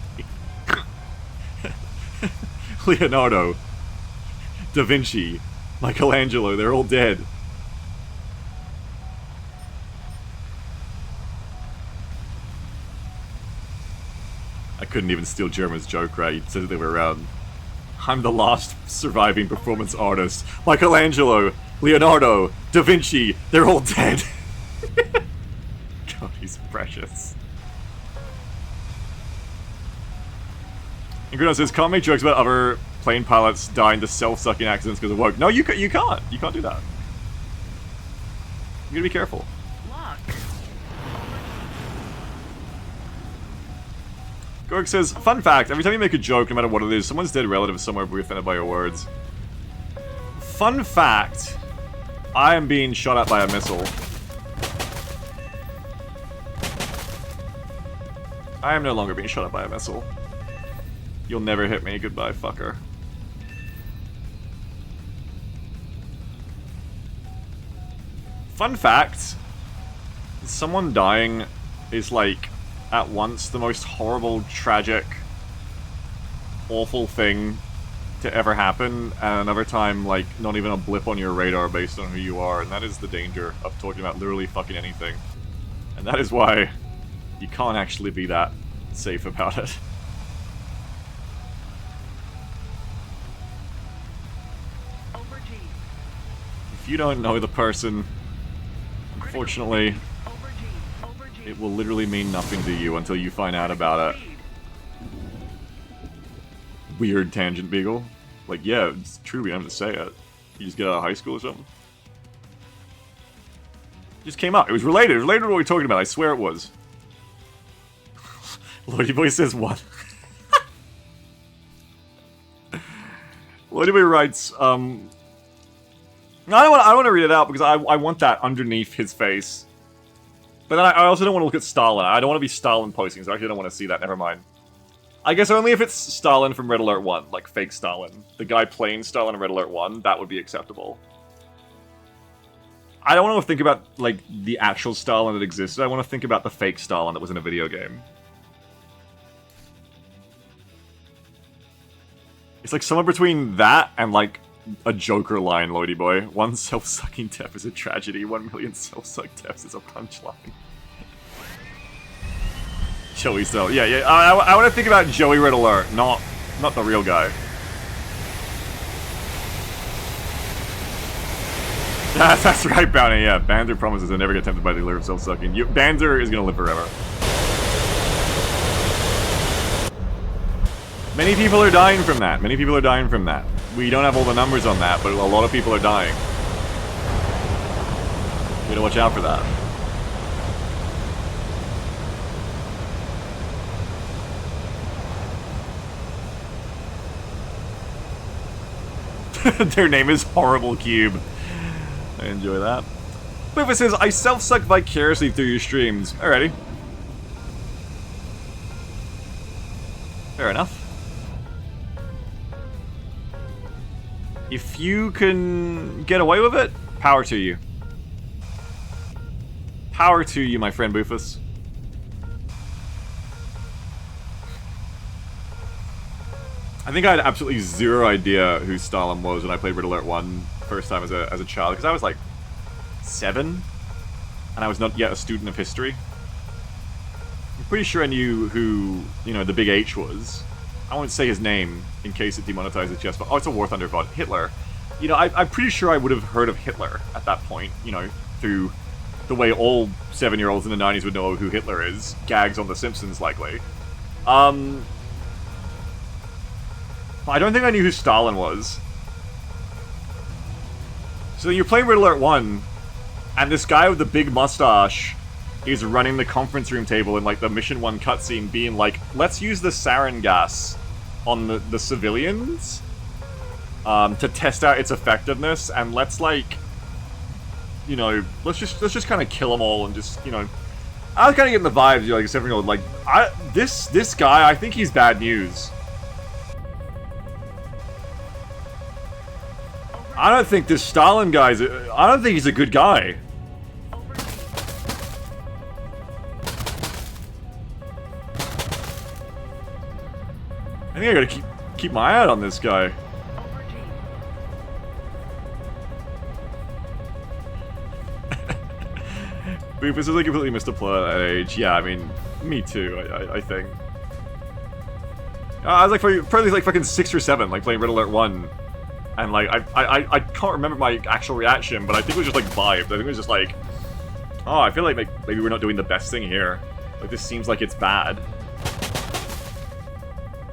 me. Leonardo, Da Vinci, Michelangelo, they're all dead. I couldn't even steal Jeremy's joke right, he said they were around. I'm the last surviving performance artist. Michelangelo, Leonardo, Da Vinci, they're all dead. God, he's precious. And Gruno says, can't make jokes about other plane pilots dying to self-sucking accidents because of work. No, you can't. You can't do that. You gotta be careful. Gorg says, fun fact, every time you make a joke, no matter what it is, someone's dead relative somewhere will be offended by your words. Fun fact, I am being shot at by a missile. I am no longer being shot at by a missile. You'll never hit me, goodbye, fucker. Fun fact, someone dying is like, at once the most horrible, tragic, awful thing to ever happen, and another time, like, not even a blip on your radar based on who you are, and that is the danger of talking about literally fucking anything. And that is why you can't actually be that safe about it. If you don't know the person, unfortunately, it will literally mean nothing to you until you find out about it. Weird tangent, Beagle. Like, yeah, it's true, we don't have to say it. You just get out of high school or something? It just came up. It was related. It was related to what we were talking about. I swear it was. Lordy Boy says what? Lordy Boy writes, No, I don't want to read it out because I want that underneath his face. But then I also don't want to look at Stalin. I don't want to be Stalin posting, so I actually don't want to see that. Never mind. I guess only if it's Stalin from Red Alert 1, like fake Stalin. The guy playing Stalin in Red Alert 1, that would be acceptable. I don't want to think about, like, the actual Stalin that existed. I want to think about the fake Stalin that was in a video game. It's like somewhere between that and, like, a Joker line, Lloydie boy. One self-sucking death is a tragedy, 1 million self-sucked deaths is a punchline. Joey still. Yeah. I want to think about Joey Red Alert, not the real guy. That's right, Bounty, yeah. Banzer promises to never get tempted by the allure of self-sucking. Banzer is gonna live forever. Many people are dying from that. We don't have all the numbers on that, but a lot of people are dying. You gotta watch out for that. Their name is Horrible Cube. I enjoy that. But it says, I self-suck vicariously through your streams. Alrighty. Fair enough. If you can get away with it, power to you. Power to you, my friend Boofus. I think I had absolutely zero idea who Stalin was when I played Red Alert 1 first time as a child, because I was like 7, and I was not yet a student of history. I'm pretty sure I knew who, you know, the Big H was. I won't say his name in case it demonetizes just, but oh, it's a War Thunder VOD. Hitler. You know, I'm pretty sure I would have heard of Hitler at that point, you know, through the way all 7-year-olds in the 90s would know who Hitler is. Gags on The Simpsons, likely. I don't think I knew who Stalin was. So you're playing Red Alert 1, and this guy with the big mustache is running the conference room table in, like, the Mission 1 cutscene, being like, let's use the sarin gas on the civilians to test out its effectiveness, and let's, like, you know, let's just kind of kill them all and just, you know... I was kind of getting the vibes, you know, like, a 7-year-old, like, this guy, I think he's bad news. I don't think this Stalin guy's... I don't think he's a good guy. I think I gotta keep my eye out on this guy. Boofus is like completely missed a plot at that age. Yeah, I mean, me too, I think. I was like probably like fucking 6 or 7, like playing Red Alert 1. And like, I can't remember my actual reaction, but I think it was just like vibed. I think it was just like, oh, I feel like maybe we're not doing the best thing here. Like, this seems like it's bad.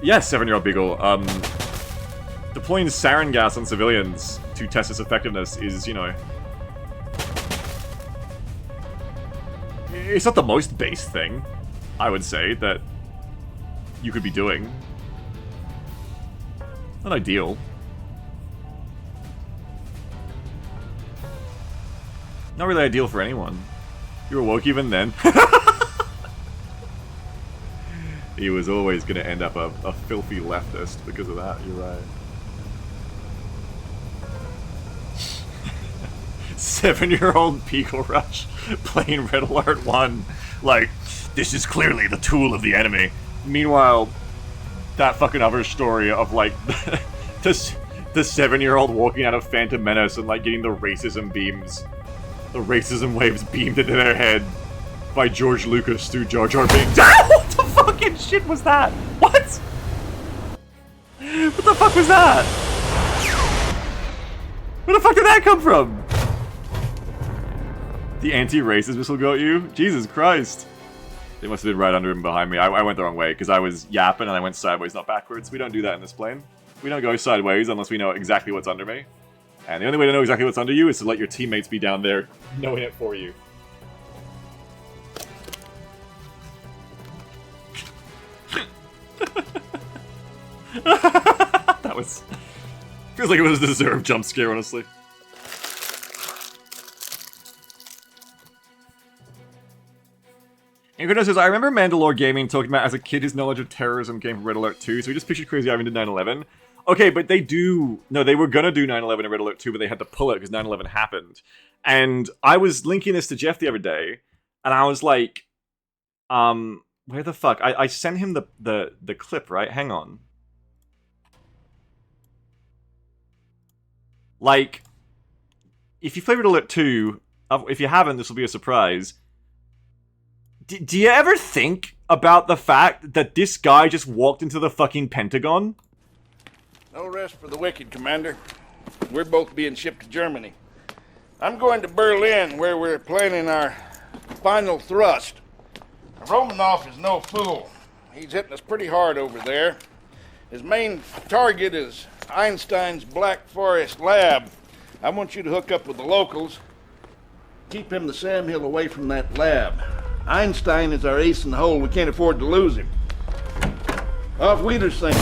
Yes, 7-year-old Beagle. Deploying sarin gas on civilians to test its effectiveness is, you know... It's not the most base thing, I would say, that you could be doing. Not ideal. Not really ideal for anyone. You were woke even then. He was always going to end up a filthy leftist because of that, you're right. 7-year-old Beagle Rush playing Red Alert 1. Like, this is clearly the tool of the enemy. Meanwhile, that fucking other story of, like, the 7-year-old walking out of Phantom Menace and, like, getting the racism beams. The racism waves beamed into their head by George Lucas through Jar Jar Binks. What the fucking shit was that? What? What the fuck was that? Where the fuck did that come from? The anti-racist missile go at you? Jesus Christ. They must have been right under him behind me. I went the wrong way because I was yapping and I went sideways, not backwards. We don't do that in this plane. We don't go sideways unless we know exactly what's under me. And the only way to know exactly what's under you is to let your teammates be down there knowing it for you. That was... Feels like it was a deserved jump scare, honestly. Incognito says, I remember Mandalore Gaming talking about as a kid his knowledge of terrorism came from Red Alert 2, so he just pictured Crazy Ivan did 9/11. Okay, but they do... No, they were gonna do 9/11 in Red Alert 2, but they had to pull it because 9/11 happened. And I was linking this to Jeff the other day, and I was like... where the fuck? I sent him the clip, right? Hang on. Like, if you play Red Alert 2, if you haven't, this will be a surprise. Do you ever think about the fact that this guy just walked into the fucking Pentagon? No rest for the wicked, Commander. We're both being shipped to Germany. I'm going to Berlin, where we're planning our final thrust. Romanov is no fool. He's hitting us pretty hard over there. His main target is Einstein's Black Forest lab. I want you to hook up with the locals Keep him the Sam Hill away from that lab. Einstein is our ace in the hole. We can't afford to lose him. Off Wiedersehen.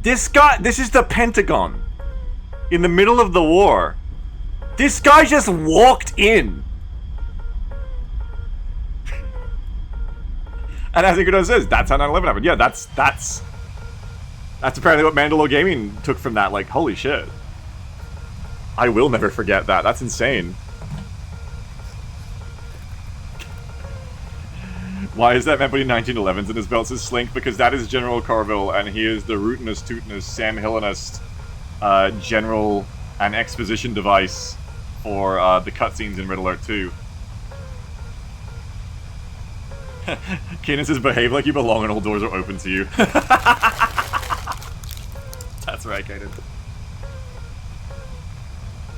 This is the Pentagon. In the middle of the war. This guy just walked in. And as Incredon says, that's how 9/11 happened. Yeah, that's apparently what Mandalore Gaming took from that. Like, holy shit. I will never forget that. That's insane. Why is that man putting 1911s in his belt? Says Slink, because that is General Carville, and he is the rootinest, tootinest, Sam Hillenest general and exposition device for the cutscenes in Red Alert 2. Keenan says, behave like you belong and all doors are open to you. That's right, Keenan.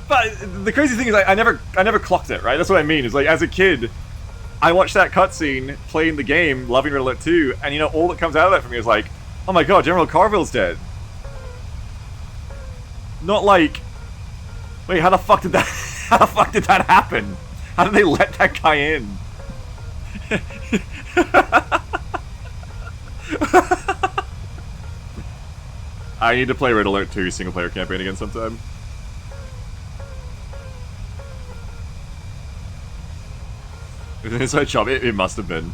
But the crazy thing is, I never clocked it, right? That's what I mean. Is like, as a kid, I watched that cutscene, playing the game, loving Red Alert 2, and you know, all that comes out of that for me is like, oh my god, General Carville's dead. Not like, wait, how the fuck did that happen? How did they let that guy in? I need to play Red Alert 2 single player campaign again sometime. It was an inside job. It must have been.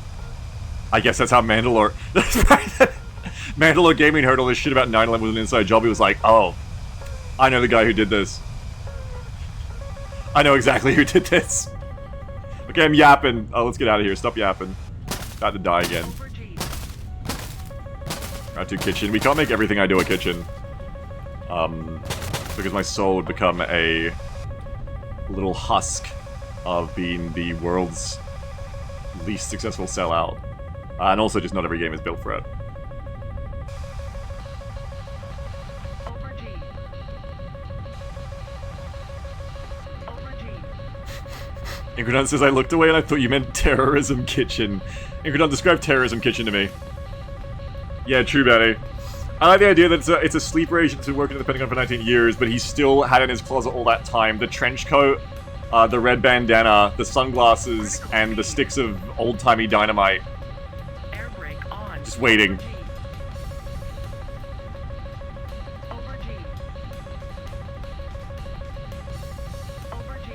I guess that's how Mandalore. That's right. Mandalore Gaming heard all this shit about 9/11 with an inside job. He was like, "Oh, I know the guy who did this. I know exactly who did this." Okay, I'm yapping. Oh, let's get out of here. Stop yapping. About to die again. Route 2 kitchen. We can't make everything I do a kitchen. Because my soul would become a little husk of being the world's least successful sellout. And also just not every game is built for it. Incredon says, I looked away and I thought you meant terrorism kitchen. Incredon, describe terrorism kitchen to me. Yeah, true, Betty. I like the idea that it's a sleeper agent who worked at the Pentagon for 19 years, but he still had in his closet all that time the trench coat, the red bandana, the sunglasses, and the sticks of old-timey dynamite. Air brake on. Just waiting. Over G. Over G.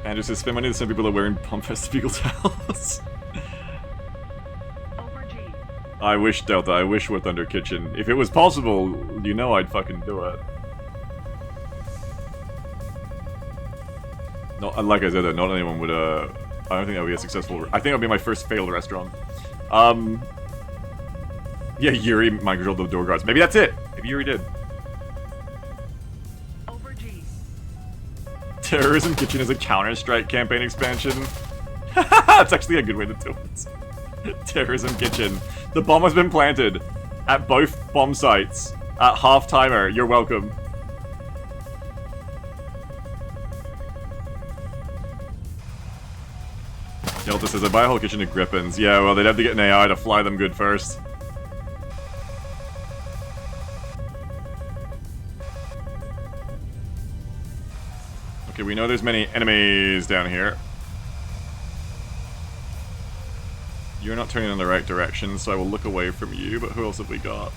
Andrew says, spend money that some people are wearing pump vestibule towels. Over G. I wish, Delta, I wish War Thunder Kitchen. If it was possible, you know I'd fucking do it. No, like I said, though, not anyone would, I don't think that would be a successful... I think that would be my first failed restaurant. Yeah, Yuri mind-controlled the door guards. Maybe that's it! Maybe Yuri did. Over G. Terrorism Kitchen is a Counter-Strike campaign expansion. That's actually a good way to do it. Terrorism Kitchen. The bomb has been planted at both bomb sites at half-timer. You're welcome. Delta says, I buy a whole kitchen of Griffins. Yeah, well, they'd have to get an AI to fly them good first. Okay, we know there's many enemies down here. You're not turning in the right direction, so I will look away from you, but who else have we got?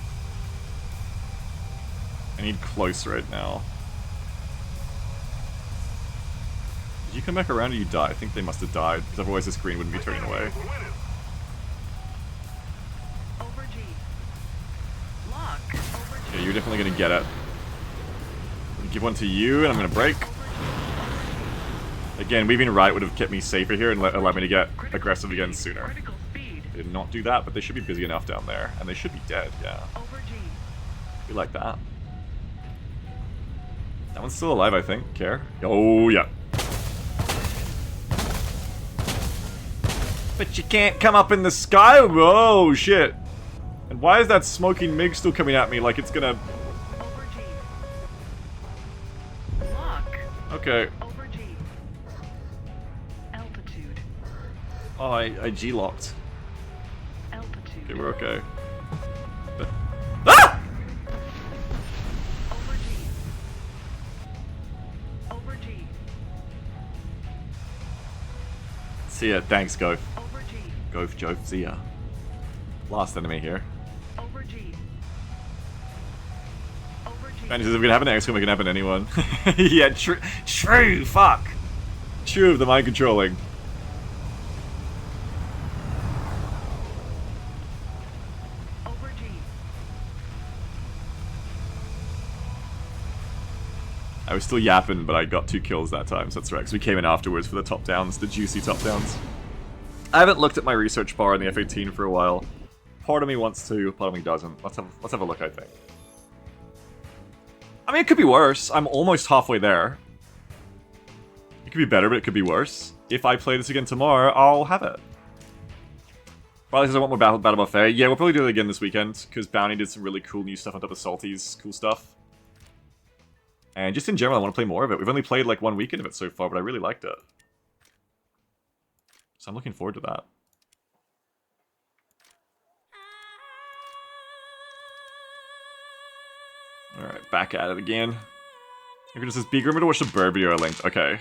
I need close right now. Did you come back around or you die? I think they must have died, because otherwise the screen wouldn't be turning away. Over G. Lock. Over G. Okay, you're definitely gonna get it. Give one to you, and I'm gonna break. Again, weaving right would have kept me safer here and allowed me to get aggressive again sooner. Critical speed. They did not do that, but they should be busy enough down there. And they should be dead, yeah. Over G. We like that. That one's still alive, I think. Care? Oh, yeah. But you can't come up in the sky? Whoa, shit. And why is that smoking MiG still coming at me like it's gonna... Over G. Lock. Okay. Over G. Altitude. Oh, I G-locked. Altitude. Okay, we're okay. Ah! Over See ya. Thanks, Goaf. Over G. Goaf, Jof, see ya. Last enemy here. Over G. Over G. Man, if we can have an XCOM, it can happen to anyone. Yeah, true, fuck. True of the mind controlling. Over G. I was still yapping, but I got 2 kills that time, so that's right, because we came in afterwards for the top downs, the juicy top downs. I haven't looked at my research bar in the F-18 for a while. Part of me wants to, part of me doesn't. Let's have a look, I think. I mean, it could be worse. I'm almost halfway there. It could be better, but it could be worse. If I play this again tomorrow, I'll have it. Probably because I want more Battle Buffet. Yeah, we'll probably do it again this weekend, because Bounty did some really cool new stuff on top of Salty's cool stuff. And just in general, I want to play more of it. We've only played like 1 weekend of it so far, but I really liked it. So I'm looking forward to that. Alright, back at it again. It just says, be grimmer to watch the bird video I linked. Okay.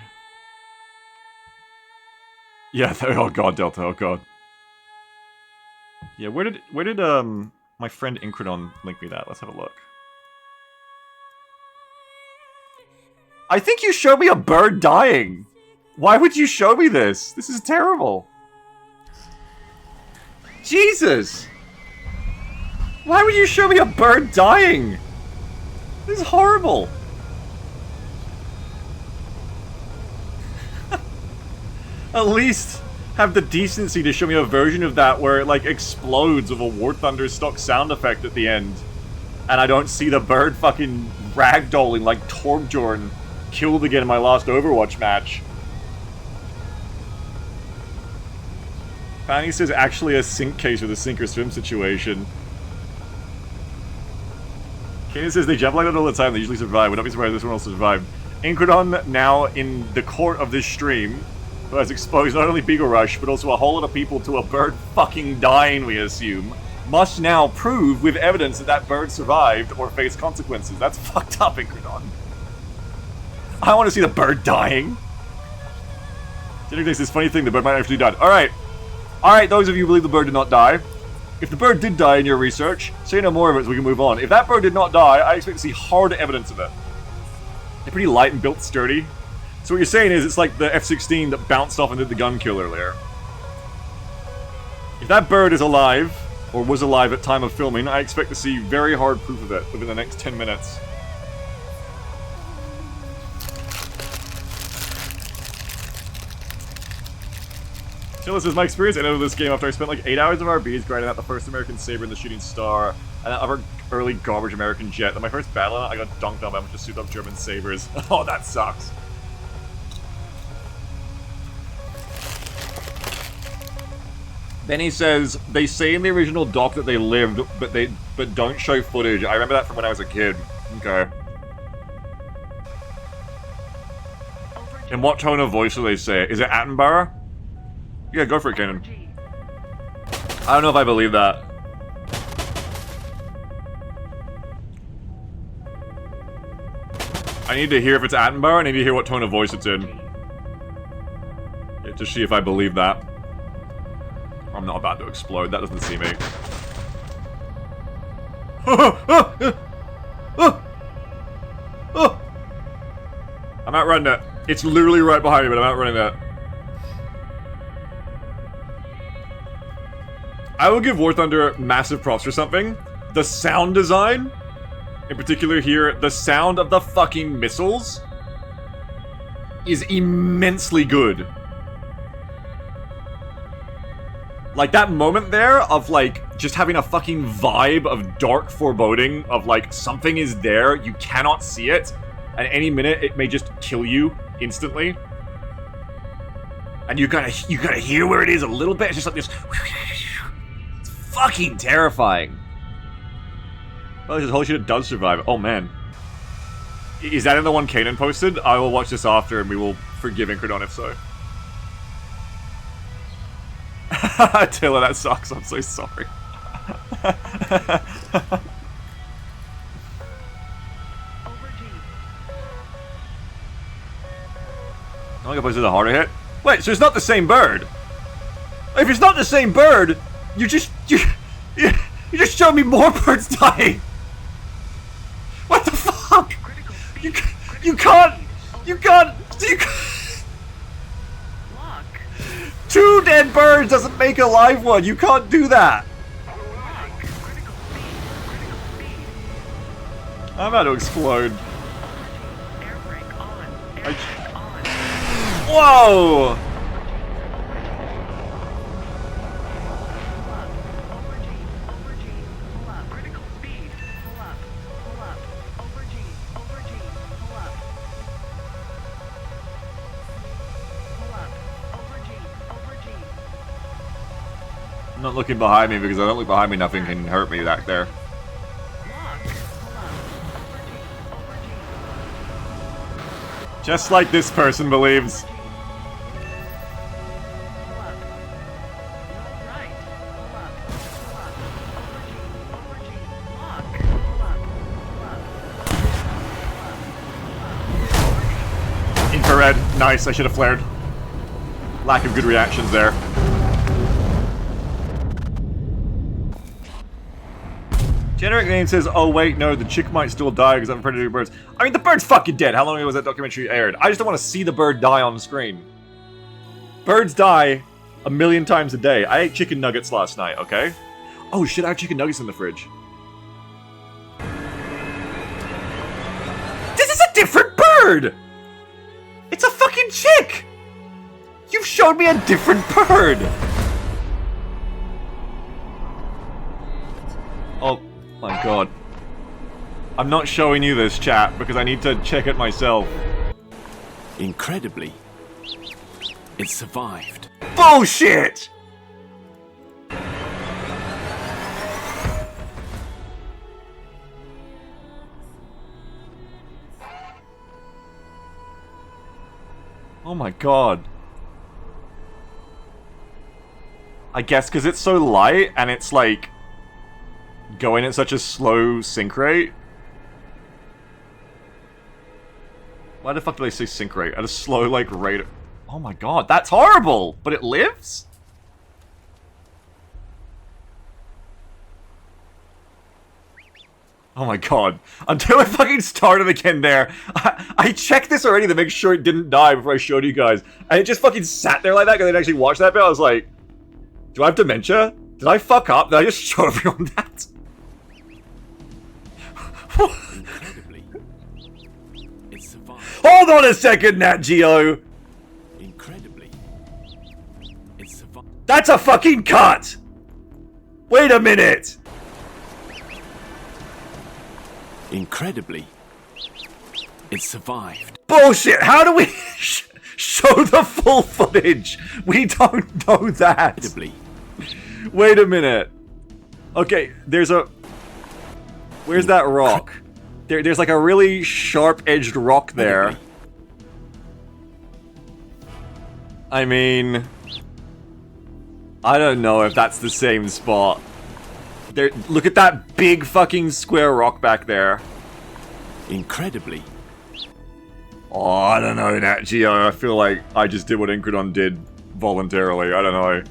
Yeah, oh god, Delta, oh god. Yeah, where did my friend Incredon link me that? Let's have a look. I think you showed me a bird dying! Why would you show me this? This is terrible. Jesus! Why would you show me a bird dying? This is horrible. At least have the decency to show me a version of that where it like explodes with a War Thunder stock sound effect at the end. And I don't see the bird fucking ragdolling like Torbjorn killed again in my last Overwatch match. Fanny says actually a sink case with a sink or swim situation. Kanan says they jump like that all the time, they usually survive. Would not be surprised if this one also survived. Incredon, now in the court of this stream, who has exposed not only Beagle Rush, but also a whole lot of people to a bird fucking dying, we assume, must now prove with evidence that that bird survived or faced consequences. That's fucked up, Incredon. I want to see the bird dying. Jennifer thinks this funny thing, the bird might actually died. Alright. Alright, those of you who believe the bird did not die. If the bird did die in your research, say no more of it so we can move on. If that bird did not die, I expect to see hard evidence of it. They're pretty light and built sturdy. So what you're saying is it's like the F-16 that bounced off and did the gun kill earlier. If that bird is alive, or was alive at time of filming, I expect to see very hard proof of it within the next 10 minutes. Chilla says, my experience ended with this game after I spent like 8 hours of RBs grinding out the first American Saber and the Shooting Star, and that other early garbage American Jet. Then my first battle on it, I got dunked on by a bunch of souped up German Sabers. Oh, that sucks. Then he says, they say in the original doc that they lived, but don't show footage. I remember that from when I was a kid. Okay. In what tone of voice do they say it? Is it Attenborough? Yeah, go for it, Kanan. I don't know if I believe that. I need to hear if it's Attenborough, I need to hear what tone of voice it's in. Yeah, to see if I believe that. I'm not about to explode, that doesn't see me. I'm outrunning it. It's literally right behind me, but I'm outrunning it. I will give War Thunder massive props for something. The sound design, in particular here, the sound of the fucking missiles is immensely good. Like, that moment there of, like, just having a fucking vibe of dark foreboding, of, like, something is there, you cannot see it, and any minute it may just kill you instantly. And you gotta hear where it is a little bit, it's just like this... It's fucking terrifying. Oh, this holy shit, it does survive. Oh, man. Is that in the one Kanan posted? I will watch this after, and we will forgive Incredon if so. Taylor, that sucks. I'm so sorry. Over G. I think I posted a harder hit. Wait, so it's not the same bird? If it's not the same bird, you just showed me more birds dying. What the fuck? You can't. Lock. 2 dead birds doesn't make a live one. You can't do that. Lock. Critical speed. I'm about to explode. Air brake on. Air brake on. Whoa! Over G. Pull up. Critical speed. Pull up. Over G. Pull up. Over G. I'm not looking behind me because I don't look behind me. Nothing can hurt me back there. Lock. Pull up. Over G. Just like this person believes. Pull up. Roll right. Pull up. Over G. Lock. Pull up. Infrared. Nice. I should have flared. Lack of good reactions there. Generic name says, oh wait, no, the chick might still die because I'm predator birds. I mean, the bird's fucking dead. How long ago was that documentary aired? I just don't want to see the bird die on screen. Birds die a million times a day. I ate chicken nuggets last night, okay? Oh shit, I have chicken nuggets in the fridge. This is a different bird! It's a fucking chick! You've showed me a different bird! Oh my god. I'm not showing you this, chat, because I need to check it myself. Incredibly, it survived. Bullshit! Oh my god. I guess because it's so light and it's like going at such a slow sync rate. Why the fuck do they say sync rate? At a slow, like, rate. Oh my god, that's horrible! But it lives? Oh my god. Until it fucking started again there. I checked this already to make sure it didn't die before I showed you guys. And it just fucking sat there like that because I didn't actually watch that bit. I was like, do I have dementia? Did I fuck up? Did I just show everyone that? Incredibly, it survived. Hold on a second, Nat Geo! Incredibly, it survived. That's a fucking cut! Wait a minute! Incredibly, it survived. Bullshit! How do we show the full footage? We don't know that! Incredibly, Wait a minute. Okay, there's a... Where's that rock? There's like a really sharp-edged rock there. I mean... I don't know if that's the same spot. There, look at that big fucking square rock back there. incredibly, Oh, I don't know, Nat Geo. I feel like I just did what Incredon did voluntarily. I don't know.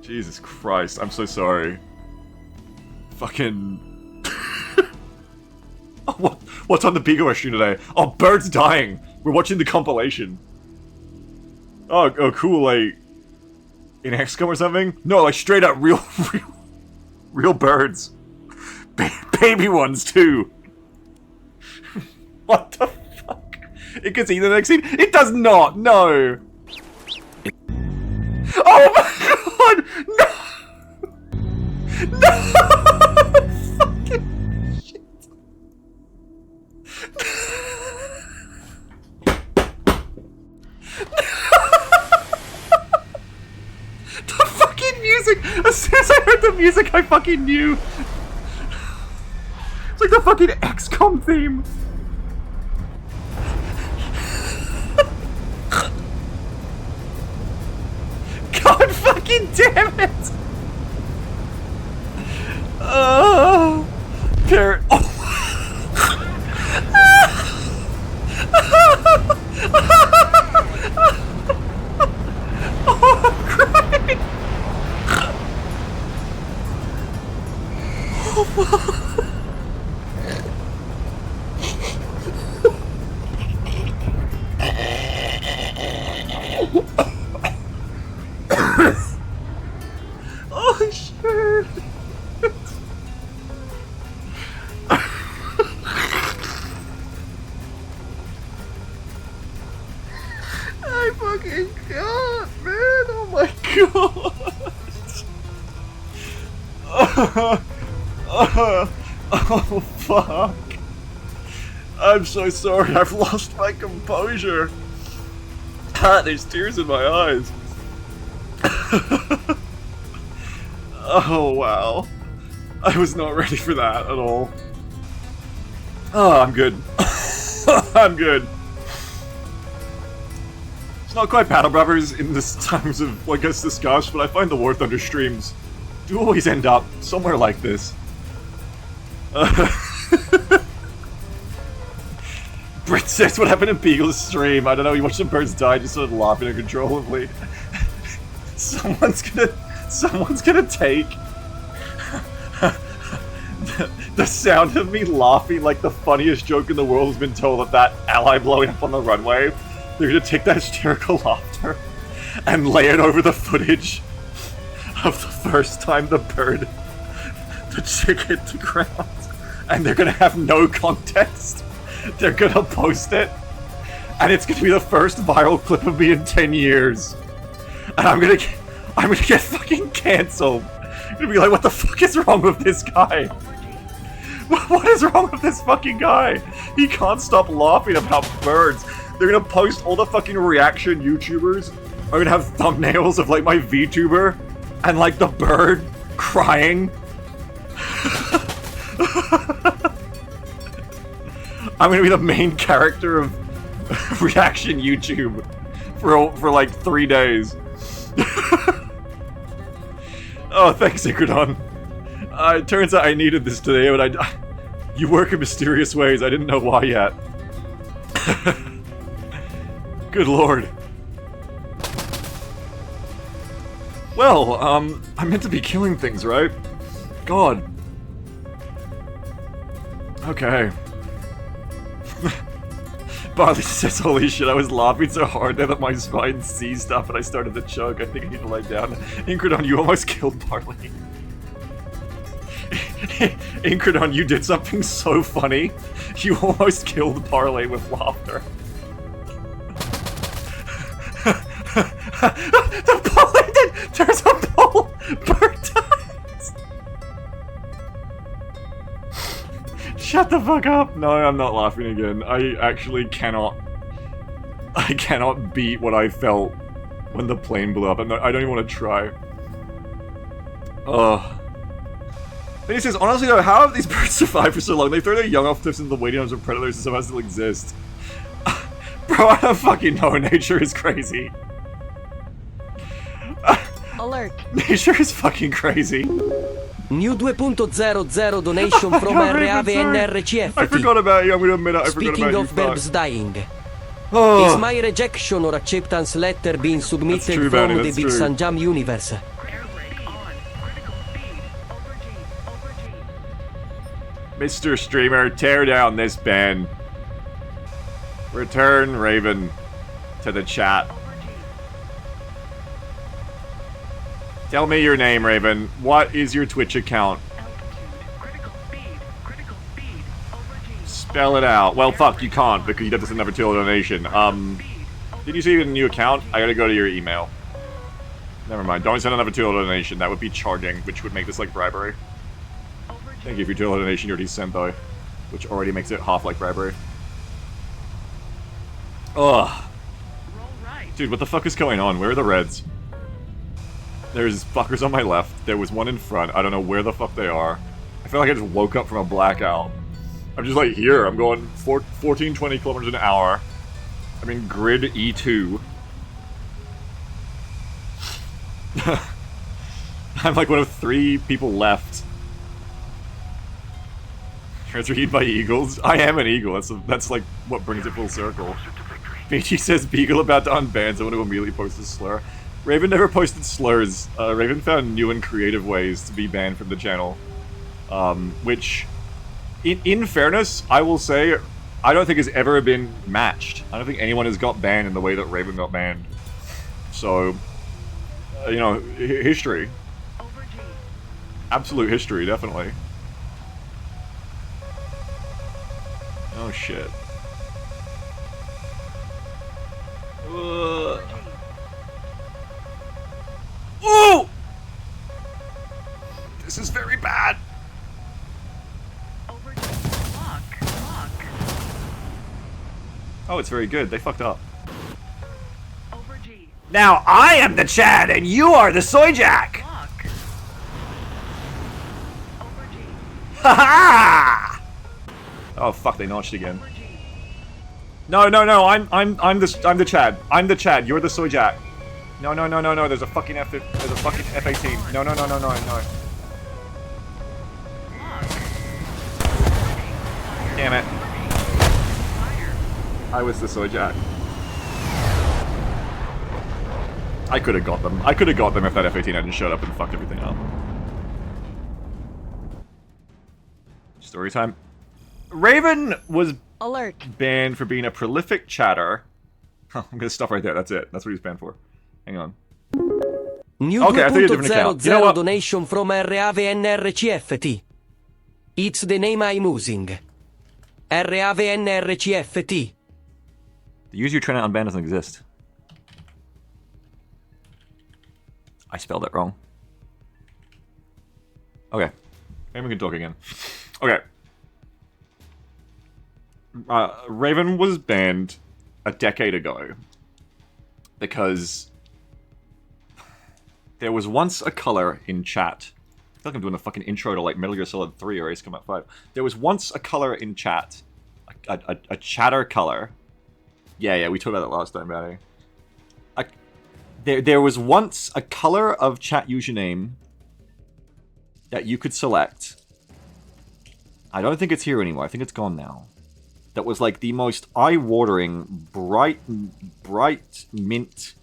Jesus Christ, I'm so sorry. Fucking... Oh, what's on the Bigo stream today? Oh, birds dying! We're watching the compilation. Oh, cool, like... in XCOM or something? No, like straight up real birds. Baby ones, too. What the fuck? It can see the next scene? It does not, no! Oh my god! No! No! Fucking shit. The fucking music! As soon as I heard the music, I fucking knew! It's like the fucking XCOM theme! God fucking damn it! Oh, parrot. Oh. Oh shit! I fucking can't, man! Oh my god! Oh fuck! I'm so sorry, I've lost my composure! Ah, there's tears in my eyes. Oh wow. I was not ready for that at all. Oh, I'm good. I'm good. It's not quite Battle Brothers in this times of, like, us discussed, but I find the War Thunder streams do always end up somewhere like this. Britt says what happened in Beagle's stream. I don't know, he watched some birds die, just started laughing uncontrollably. Someone's gonna take the sound of me laughing like the funniest joke in the world has been told of that ally blowing up on the runway. They're gonna take that hysterical laughter and lay it over the footage of the first time the chick hit the ground. And they're gonna have no context. They're gonna post it. And it's gonna be the first viral clip of me in 10 years. And I'm gonna get fucking cancelled. I'm gonna be like, what the fuck is wrong with this guy? What is wrong with this fucking guy? He can't stop laughing about birds. They're gonna post all the fucking reaction YouTubers are gonna have thumbnails of like my VTuber and like the bird crying. I'm gonna be the main character of reaction YouTube for like 3 days. Oh, thanks, Icrodon. It turns out I needed this today, but you work in mysterious ways. I didn't know why yet. Good lord. Well, I'm meant to be killing things, right? God. Okay. Barley says, holy shit, I was laughing so hard there that my spine seized up and I started to choke. I think I need to lie down. Incredon, you almost killed Barley. Incredon, you did something so funny. You almost killed Barley with laughter. The Barley did! There's a bull! Bird dies! Shut the fuck up! No, I'm not laughing again. I actually cannot... I cannot beat what I felt when the plane blew up. I don't even want to try. Ugh. Then he says, honestly though, how have these birds survived for so long? They throw their young off cliffs into the waiting arms of predators and somehow still exist. Bro, I don't fucking know. Nature is crazy. Alert. Nature is fucking crazy. New 2.00 donation from RAVNRCF. I forgot about you. I'm gonna admit it. I forgot Speaking about of you. verbs dying. Oh. Is my rejection or acceptance letter being submitted true, from Benny, the that's Big true. Sanjam universe? Air brake on. Critical speed. Over G. Mr. Streamer, tear down this ban. Return Raven to the chat. Over G. Tell me your name, Raven. What is your Twitch account? Altitude. Critical speed. Critical speed. Over G. Spell it out. Well, fuck, you can't because you have to send another $2 donation. Did you see a new account? I gotta go to your email. Never mind. Don't send another $2 donation. That would be charging, which would make this like bribery. Over G. Thank you for your $2 donation you already sent, though. Which already makes it half like bribery. Ugh. Roll right. Dude, what the fuck is going on? Where are the reds? There's fuckers on my left. There was one in front. I don't know where the fuck they are. I feel like I just woke up from a blackout. I'm just like here. I'm going 14, 20 kilometers an hour. I'm in grid E2. I'm like one of 3 people left. Transferred by eagles? I am an eagle. That's like what brings it full circle. BG says Beagle about to unban someone who immediately posted a slur. Raven never posted slurs. Raven found new and creative ways to be banned from the channel. Which, in fairness, I will say, I don't think has ever been matched. I don't think anyone has got banned in the way that Raven got banned. So, you know, history. Over G. Absolute history, definitely. Oh shit. Over G. Ooh! This is very bad. Over G. Fuck. Fuck. Oh, it's very good. They fucked up. Over G. Now I am the Chad and you are the Soy Jack. Fuck. Over G. Ha ha! Oh fuck! They notched again. Over G. No, I'm the Chad. I'm the Chad. You're the Soy Jack. No. There's a fucking F18. No. Damn it. I was the Soy Jack. I could have got them. I could have got them if that F18 hadn't showed up and fucked everything up. Story time. Raven was Alert. banned for being a prolific chatter. I'm gonna stop right there. That's it. That's what he's banned for. Hang on. New Okay, I thought you had a different account. You know 2.00 what? donation from RAVNRCFT. It's the name I'm using. RAVNRCFT. The user you're trying to unban doesn't exist. I spelled it wrong. Okay. Maybe we can talk again. Okay. Raven was banned a decade ago because there was once a color in chat. I feel like I'm doing a fucking intro to like Metal Gear Solid 3 or Ace Combat 5. There was once a color in chat. A chatter color. Yeah, we talked about that last time, Matty. There was once a color of chat username that you could select. I don't think it's here anymore. I think it's gone now. That was like the most eye-watering, bright mint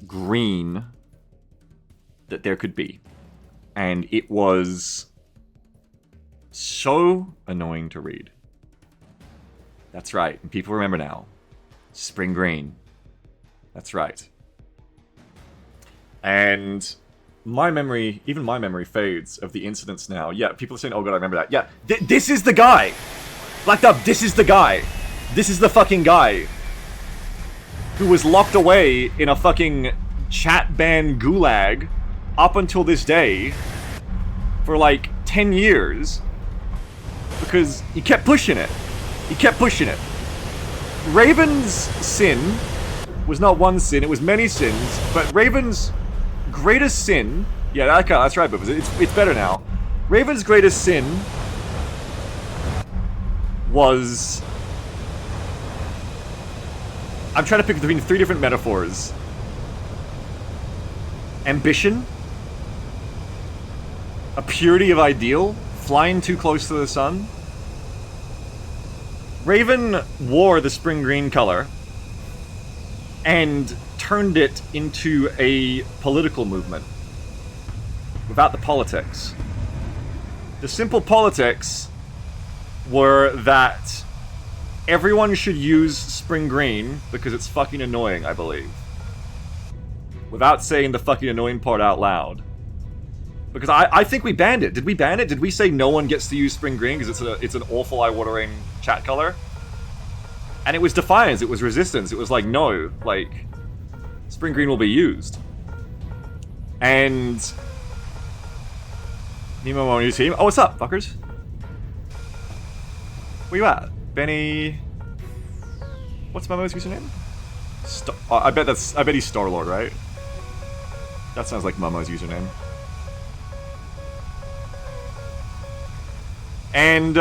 green that there could be. And it was so annoying to read. That's right. And people remember now. Spring green. That's right. And my memory, even my memory fades of the incidents now. Yeah, people are saying, oh god, I remember that. Yeah, this is the guy! Blacked Up, this is the guy! This is the fucking guy who was locked away in a fucking chat ban gulag up until this day for like 10 years because he kept pushing it. He kept pushing it. Raven's sin was not one sin, it was many sins, but Raven's greatest sin... Yeah, that's right, but it's better now. Raven's greatest sin was... I'm trying to pick between 3 different metaphors. Ambition. A purity of ideal. Flying too close to the sun. Raven wore the spring green color and turned it into a political movement without the politics. The simple politics were that everyone should use spring green because it's fucking annoying, I believe. Without saying the fucking annoying part out loud. Because I think we banned it. Did we ban it? Did we say no one gets to use spring green because it's an awful eye-watering chat color? And it was defiance, it was resistance, it was like, no, like, spring green will be used. And... Nemo on your team. Oh, what's up, fuckers? Where you at? Benny... What's Momo's username? I bet he's Star-Lord, right? That sounds like Momo's username. And,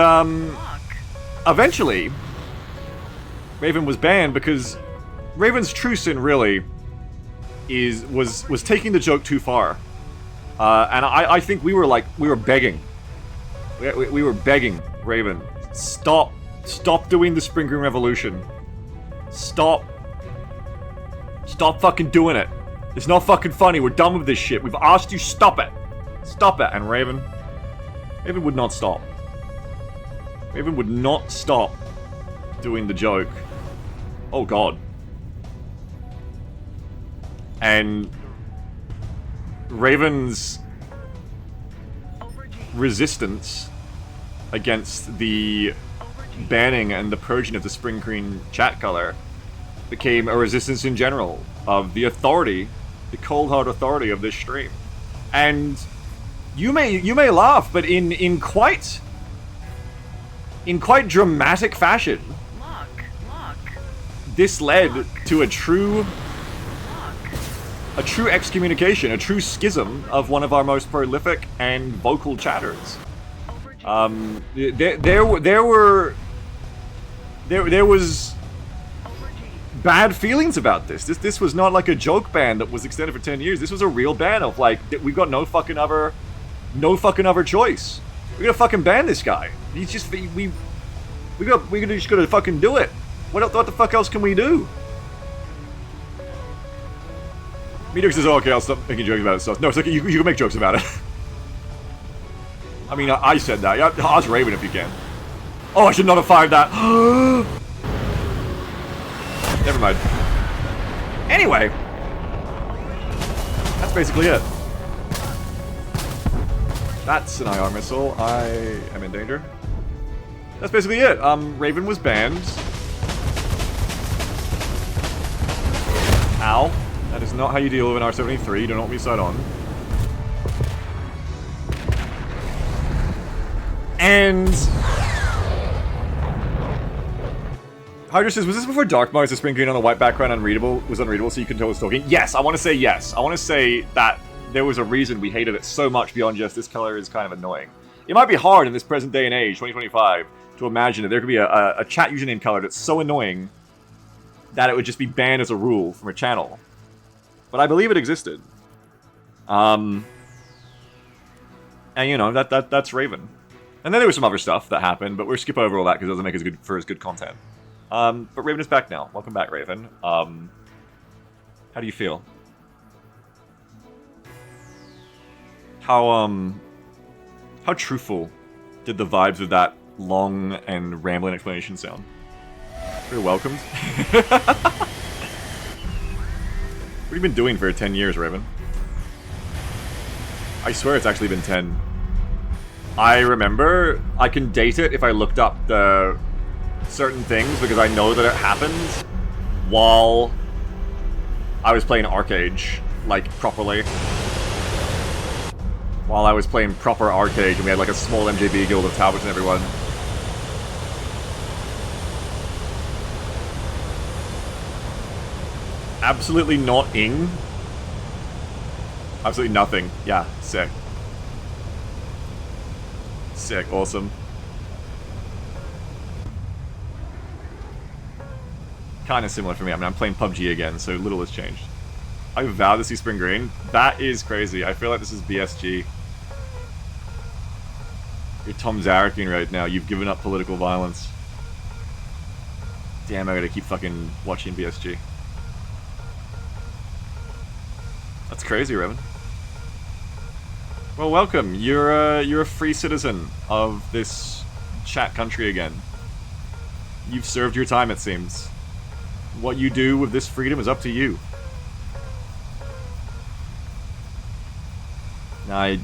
eventually, Raven was banned because Raven's true sin really was taking the joke too far. And I think we were begging. We were begging Raven, stop doing the Spring Green Revolution. Stop fucking doing it. It's not fucking funny. We're done with this shit. We've asked you, stop it. Stop it. And Raven, Raven would not stop. Raven would not stop doing the joke. Oh god. And Raven's resistance against the banning and the purging of the spring green chat color became a resistance in general of the authority, the cold hard authority of this stream. And you may laugh, but in quite dramatic fashion, this led to a true excommunication, a true schism of one of our most prolific and vocal chatters. There was bad feelings about this. This was not like a joke ban that was extended for 10 years. This was a real ban of like, we've got no fucking other choice. We gotta fucking ban this guy. He's just we just gotta fucking do it. What the fuck else can we do? Meteor says, oh, okay, I'll stop making jokes about it. So, no, it's okay, you can make jokes about it. I mean, I said that. Yeah, ask Raven if you can. Oh, I should not have fired that. Never mind. Anyway. That's basically it. That's an IR missile. I am in danger. That's basically it. Raven was banned. Ow. That is not how you deal with an R-73. You don't want me side on. And Hydra says, was this before Dark Mode, the spring green on the white background was unreadable so you couldn't tell it was talking? Yes, I want to say yes. I want to say that there was a reason we hated it so much beyond just this color is kind of annoying. It might be hard in this present day and age, 2025, to imagine that there could be a chat username color that's so annoying that it would just be banned as a rule from a channel. But I believe it existed. And you know, that's Raven. And then there was some other stuff that happened, but we'll skip over all that because it doesn't make it as good content. But Raven is back now. Welcome back, Raven. How do you feel? How truthful did the vibes of that long and rambling explanation sound? You're welcomed. What have you been doing for 10 years, Raven? I swear it's actually been 10. I remember, I can date it if I looked up the certain things, because I know that it happened while I was playing Arcade, like, properly. While I was playing proper Arcade, and we had like a small MJB guild of Talbots and everyone. Absolutely not ing. Absolutely nothing. Yeah, sick. Sick, awesome. Kind of similar for me. I mean, I'm playing PUBG again, so little has changed. I vow to see Spring Green. That is crazy. I feel like this is BSG. You're Tom Zarrakin right now. You've given up political violence. Damn, I gotta keep fucking watching BSG. That's crazy, Revan. Well, welcome. You're a free citizen of this chat country again. You've served your time, it seems. What you do with this freedom is up to you. Now,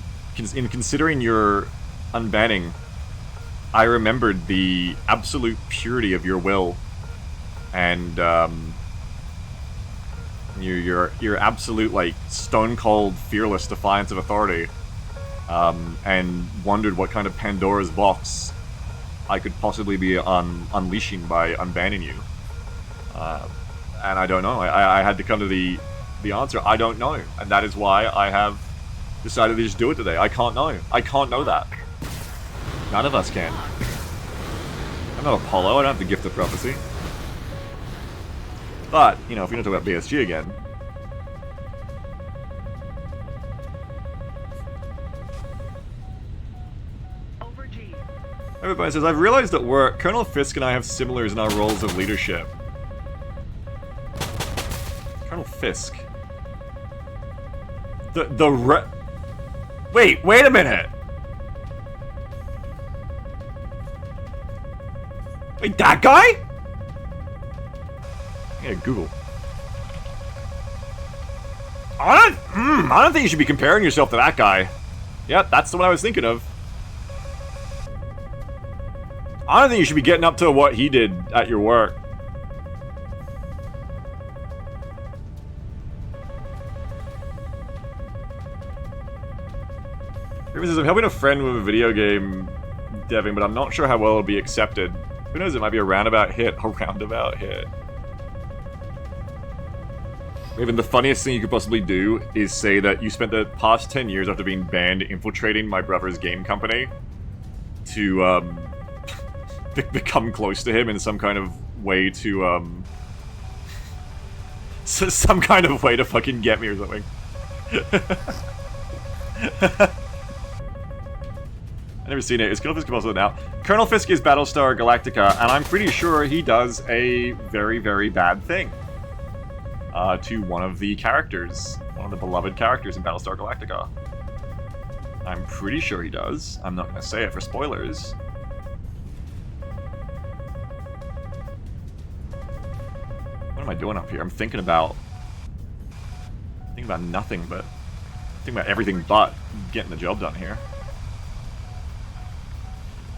in considering your unbanning, I remembered the absolute purity of your will, and your absolute like stone cold, fearless defiance of authority, and wondered what kind of Pandora's box I could possibly be unleashing by unbanning you. And I don't know. I had to come to the answer. I don't know, and that is why I have decided to just do it today. I can't know. I can't know that. None of us can. I'm not Apollo. I don't have the gift of prophecy. But, you know, if we're going to talk about BSG again... Everybody says, I've realized at work, Colonel Fisk and I have similars in our roles of leadership. Colonel Fisk? Wait a minute! Wait, that guy? Yeah, Google. I don't think you should be comparing yourself to that guy. Yeah, that's the one I was thinking of. I don't think you should be getting up to what he did at your work. Says, I'm helping a friend with a video game deving, but I'm not sure how well it'll be accepted. Who knows, it might be a roundabout hit. A roundabout hit. Raven, the funniest thing you could possibly do is say that you spent the past 10 years after being banned infiltrating my brother's game company to, become close to him in some kind of way to, some kind of way to fucking get me or something. I've never seen it. Is Colonel Fisk also now? Colonel Fisk is Battlestar Galactica, and I'm pretty sure he does a very, very bad thing. To one of the characters. One of the beloved characters in Battlestar Galactica. I'm pretty sure he does. I'm not going to say it for spoilers. What am I doing up here? I'm thinking about nothing but... thinking about everything but getting the job done here.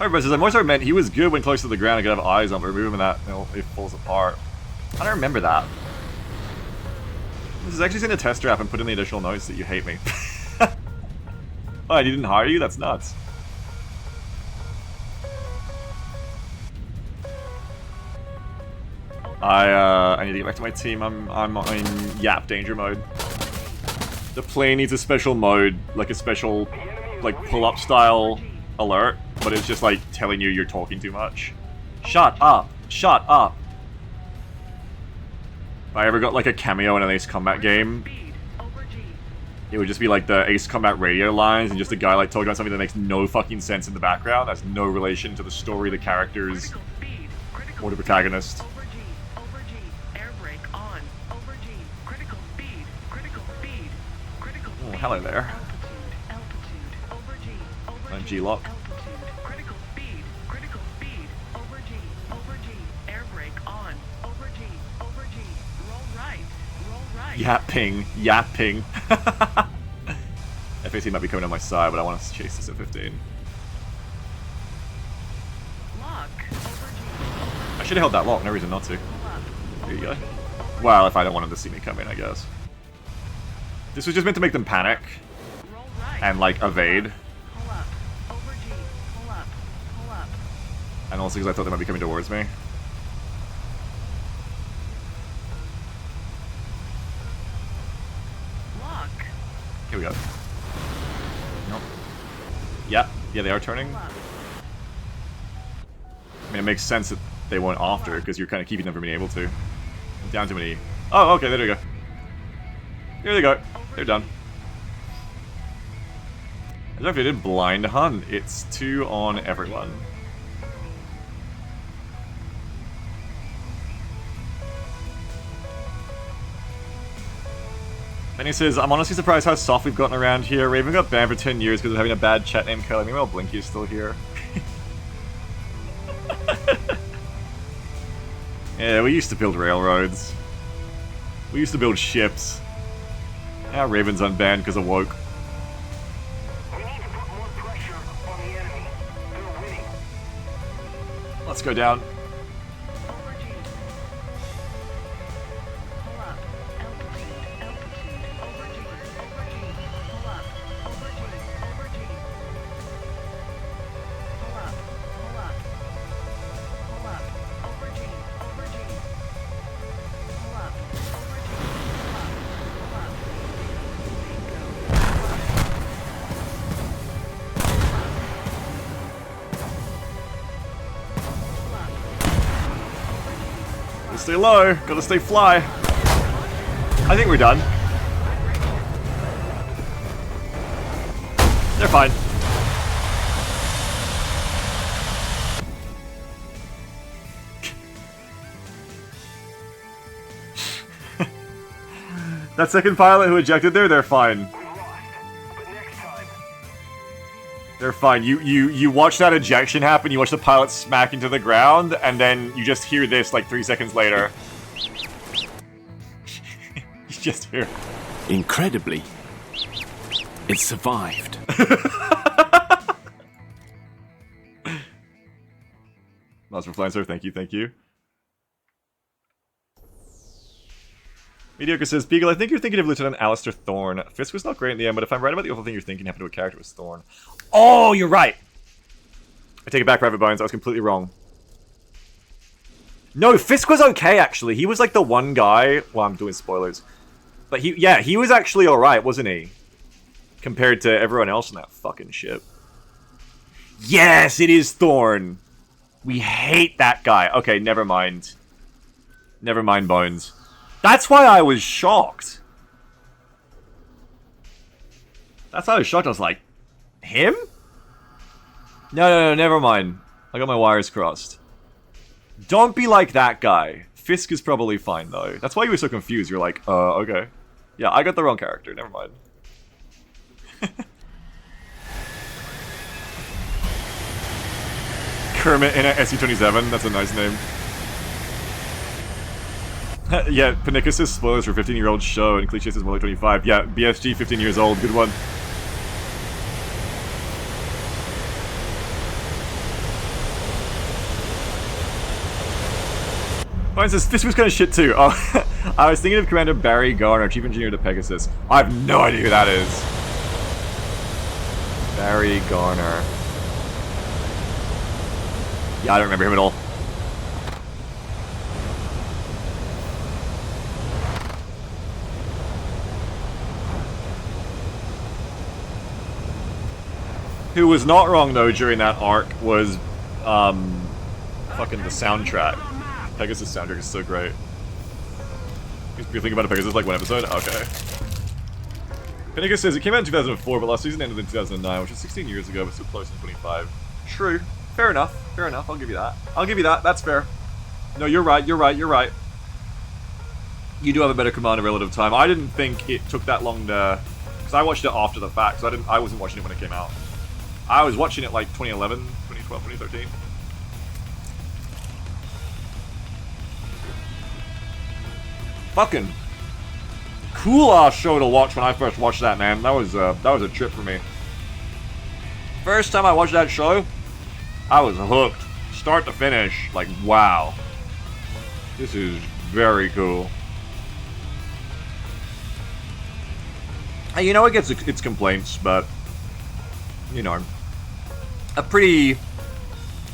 Alright, says, I more so meant he was good when close to the ground and could have eyes on, but remove him and that, you know, it falls apart. I don't remember that. This is actually send a test draft and put in the additional notes that you hate me. Oh, he didn't hire you? That's nuts. I need to get back to my team. I'm in Yap danger mode. The plane needs a special mode, like a special, like pull-up style alert, but it's just like telling you you're talking too much. Shut up! Shut up! If I ever got like a cameo in an Ace Combat game, it would just be like the Ace Combat radio lines and just a guy like talking about something that makes no fucking sense in the background, has no relation to the story, the characters, or the protagonist. Oh, hello there. I'm G-Lock. Yapping, yapping. F-18 might be coming on my side, but I want to chase this at 15. I should have held that lock, no reason not to. There you go. Well, if I don't want them to see me come in, I guess. This was just meant to make them panic. And, like, evade. And also because I thought they might be coming towards me. Here we go. Nope. Yeah, they are turning. I mean, it makes sense that they won't after, because you're kind of keeping them from being able to. Down too many. Oh, okay, there we go. Here they go. They're done. I don't know if they did blind hunt. It's 2 on everyone. Then he says, I'm honestly surprised how soft we've gotten around here. Raven got banned for 10 years because of having a bad chat name curl. Meanwhile, Blinky is still here. Yeah, we used to build railroads. We used to build ships. Now Raven's unbanned because of woke. We need to put more pressure on the enemy. They're winning. Let's go down. Stay low, gotta stay fly. I think we're done. They're fine. That second pilot who ejected there, they're fine. We lost, but next time. They're You're fine. You watch that ejection happen, you watch the pilot smack into the ground, and then you just hear this like 3 seconds later. You just hear. Incredibly, it survived. Lots for flying, sir. Thank you, thank you. Mediocre says, Beagle, I think you're thinking of Lieutenant Alistair Thorne. Fisk was not great in the end, but if I'm right about the awful thing you're thinking happened to a character, it was Thorne. Oh, you're right! I take it back, Private Bones. I was completely wrong. No, Fisk was okay, actually. He was like the one guy... Well, I'm doing spoilers. But he was actually alright, wasn't he? Compared to everyone else in that fucking ship. Yes, it is Thorne! We hate that guy. Okay, never mind. Never mind, Bones. That's why I was shocked. That's why I was shocked. I was like, him? No, never mind. I got my wires crossed. Don't be like that guy. Fisk is probably fine, though. That's why you were so confused. You're like, okay. Yeah, I got the wrong character. Never mind. Kermit in a SU-27. That's a nice name. Yeah, Panicus says spoilers for 15-year-old show, and Cliche says more like 25. Yeah, BSG, 15 years old. Good one. Fine says, Fisk was kind of shit too. Oh, I was thinking of Commander Barry Garner, Chief Engineer to Pegasus. I have no idea who that is. Barry Garner. Yeah, I don't remember him at all. Who was not wrong, though, during that arc was, fucking the soundtrack. Pegasus soundtrack is so great. You think about a Pegasus like one episode? Okay. Penicus says, it came out in 2004, but last season ended in 2009, which is 16 years ago, but still close in 25. True. Fair enough. Fair enough. I'll give you that. I'll give you that. That's fair. No, you're right. You're right. You're right. You do have a better command of relative time. I didn't think it took that long to... Because I watched it after the fact, so I wasn't watching it when it came out. I was watching it like 2011, 2012, 2013. Fucking cool ass show to watch when I first watched that, man. That was a trip for me. First time I watched that show, I was hooked. Start to finish. Like, wow. This is very cool. And you know, it gets its complaints, but you know, a pretty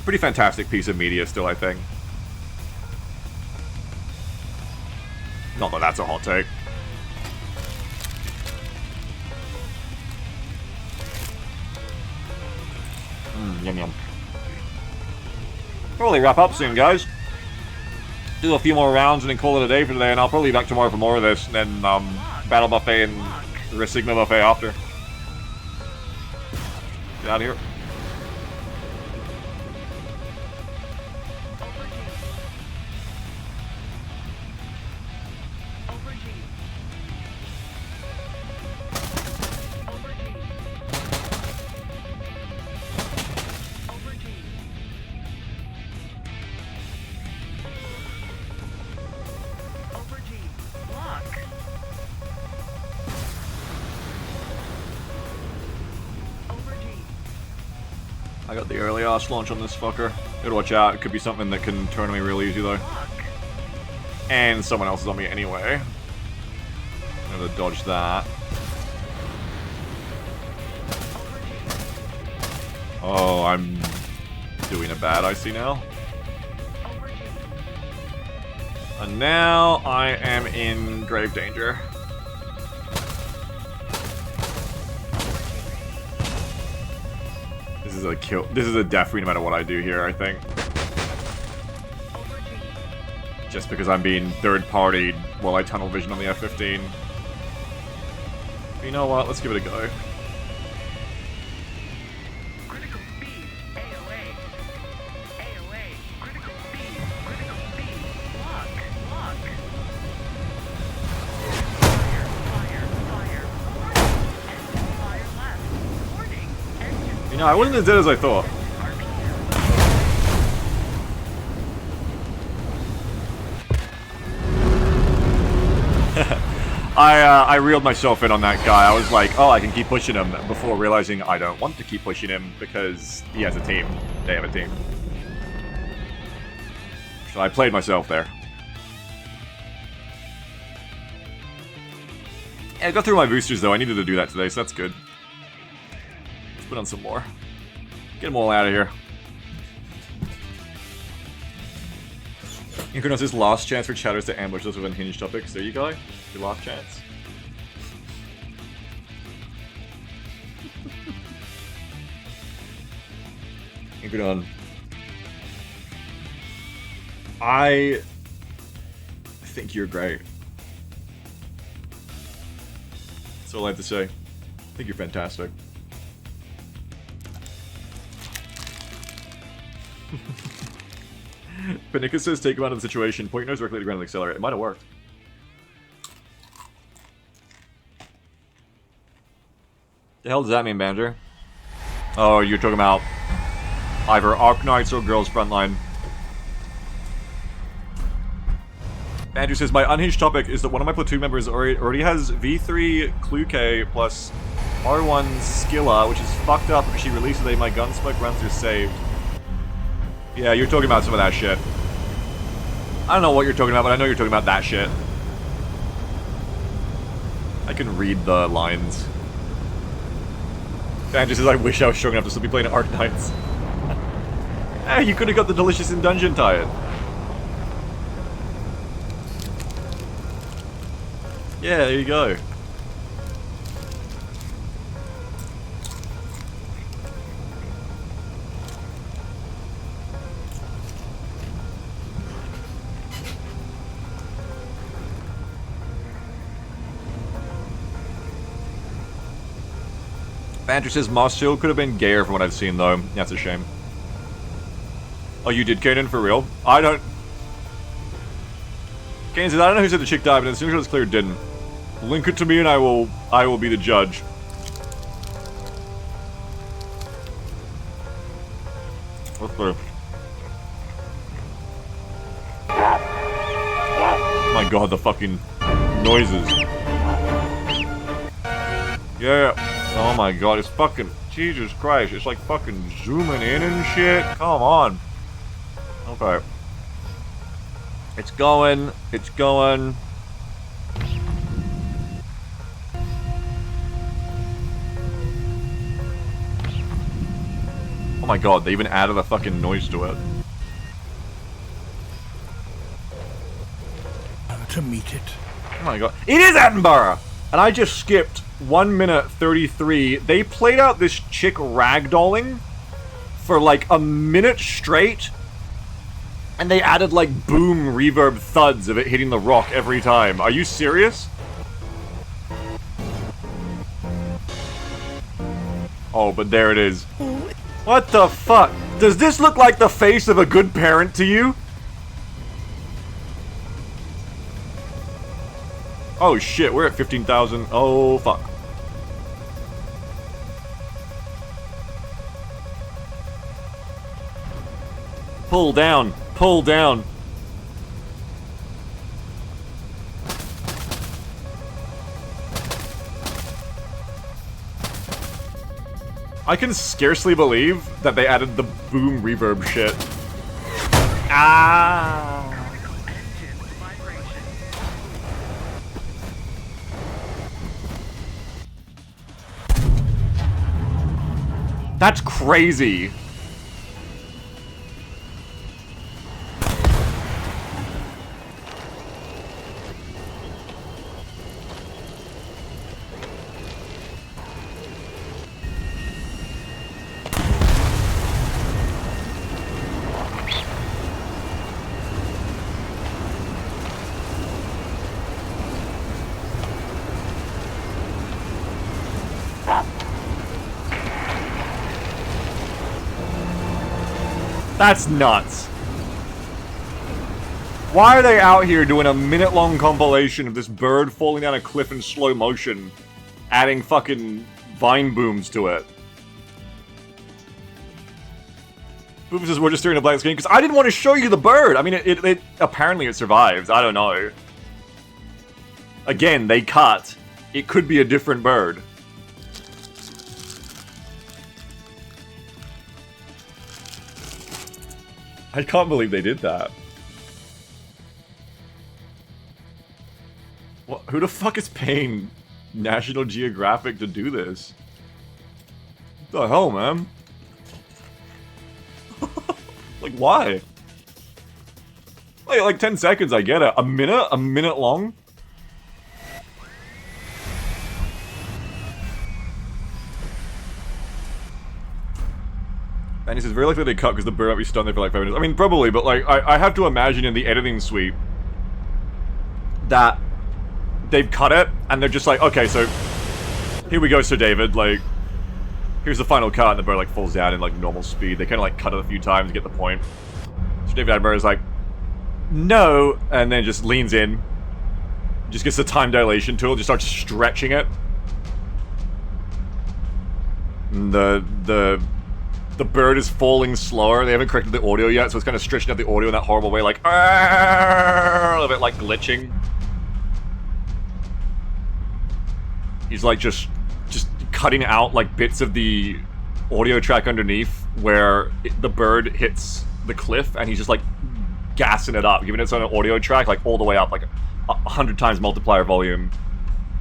fantastic piece of media still, I think. Not that that's a hot take. Yum yum. Probably wrap up soon, guys. Do a few more rounds and then call it a day for today, and I'll probably be back tomorrow for more of this, and then Battle Buffet and Resigma Buffet after. Get out of here. I got the early ass launch on this fucker. Gotta watch out, it could be something that can turn on me real easy though. And someone else is on me anyway. I'm gonna dodge that. Oh, I'm doing a bad, I see now. And now I am in grave danger. This is a kill. This is a death free no matter what I do here, I think. Just because I'm being third-partied while I tunnel vision on the F-15. You know what? Let's give it a go. Critical speed, AOA. AOA, critical speed, lock, lock. Fire, fire, fire. Engine fire left. Warning, engine You know, I wasn't as dead as I thought. I reeled myself in on that guy. I was like, oh, I can keep pushing him, before realizing I don't want to keep pushing him because he has a team. They have a team. So I played myself there. Yeah, I got through my boosters though. I needed to do that today, so that's good. Let's put on some more. Get them all out of here. Incarnos, this last chance for chatters to ambush us with unhinged topics. There you go. Your last chance. Incarnon. I think you're great. That's all I have to say. I think you're fantastic. Panika says take him out of the situation. Point your nose directly to ground and accelerate. It might have worked. The hell does that mean, Banjo? Oh, you're talking about either Arknights or Girls Frontline. Andrew says, my unhinged topic is that one of my platoon members already has V3 Kluke plus R1 Skilla, which is fucked up because she released today. My gunsmoke runs are saved. Yeah, you're talking about some of that shit. I don't know what you're talking about, but I know you're talking about that shit. I can read the lines. Andrew says, I wish I was strong enough to still be playing Arknights. Hey, you could have got the delicious in dungeon tie-in. Yeah, there you go. Andrew says Marcel could have been gayer from what I've seen though. That's a shame. Oh, you did, Kanan, for real? I don't... Kanan says, I don't know who said the chick died, but as soon as it was clear, it didn't. Link it to me and I will be the judge. Let's go. Oh my god, the fucking noises. Yeah. Oh my god, it's fucking... Jesus Christ, it's like fucking zooming in and shit. Come on. Okay. It's going. It's going. Oh my god, they even added a fucking noise to it. To meet it. Oh my god. It is Edinburgh! And I just skipped 1 minute 33. They played out this chick ragdolling for like a minute straight. And they added like boom reverb thuds of it hitting the rock every time. Are you serious? Oh, but there it is. What the fuck? Does this look like the face of a good parent to you? Oh shit, we're at 15,000. Oh fuck. Pull down. Pull down. I can scarcely believe that they added the boom reverb shit. Ah. Engine vibration. That's crazy. That's nuts. Why are they out here doing a minute-long compilation of this bird falling down a cliff in slow motion, adding fucking vine booms to it? Boofus says we're just staring at a blank screen because I didn't want to show you the bird. I mean, it apparently it survives. I don't know. Again, they cut. It could be a different bird. I can't believe they did that. What? Who the fuck is paying National Geographic to do this? What the hell, man? Like, why? Like 10 seconds, I get it. A minute? A minute long? And he says, very likely they cut because the bird might be stunned there for like 5 minutes. I mean, probably, but like, I have to imagine in the editing suite that they've cut it, and they're just like, okay, so here we go, Sir David, like, here's the final cut, and the bird like falls down in like normal speed. They kind of like cut it a few times to get the point. Sir David Attenborough is like, no, and then just leans in, just gets the time dilation tool, just starts stretching it. And the bird is falling slower. They haven't corrected the audio yet, so it's kind of stretching out the audio in that horrible way, like, a little bit like glitching. He's like just cutting out like bits of the audio track underneath where the bird hits the cliff, and he's just like gassing it up, giving it its own audio track, like all the way up, like 100 times multiplier volume.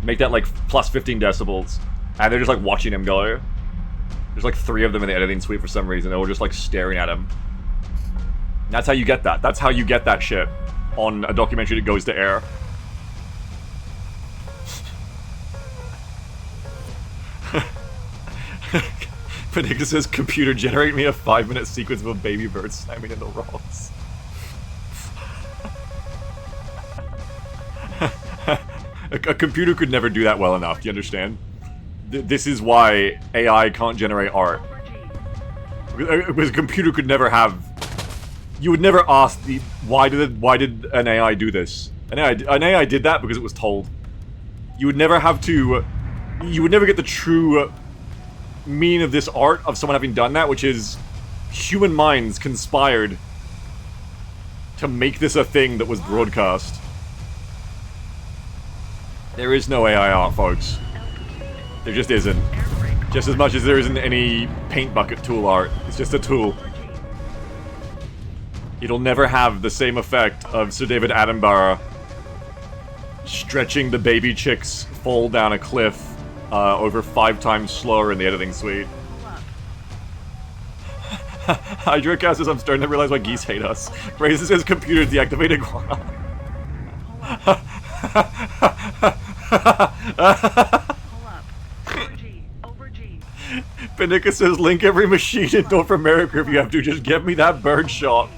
Make that like plus 15 decibels. And they're just like watching him go. There's like 3 of them in the editing suite for some reason. They were just like staring at him. And that's how you get that. That's how you get that shit on a documentary that goes to air. Benedicta says, computer, generate me a 5-minute sequence of a baby bird slamming into rocks. A computer could never do that well enough, do you understand? This is why AI can't generate art. Because a computer could never have... You would never ask the... Why did an AI do this? An AI did that because it was told. You would never have to... You would never get the true meaning of this art of someone having done that, which is human minds conspired to make this a thing that was broadcast. There is no AI art, folks. There just isn't. Just as much as there isn't any paint bucket tool art. It's just a tool. It'll never have the same effect of Sir David Attenborough stretching the baby chick's fall down a cliff over 5 times slower in the editing suite. Hydrocast says, I'm starting to realize why geese hate us. Raises his computer deactivated. Panika says, link every machine in North America if you have to. Just get me that bird shot.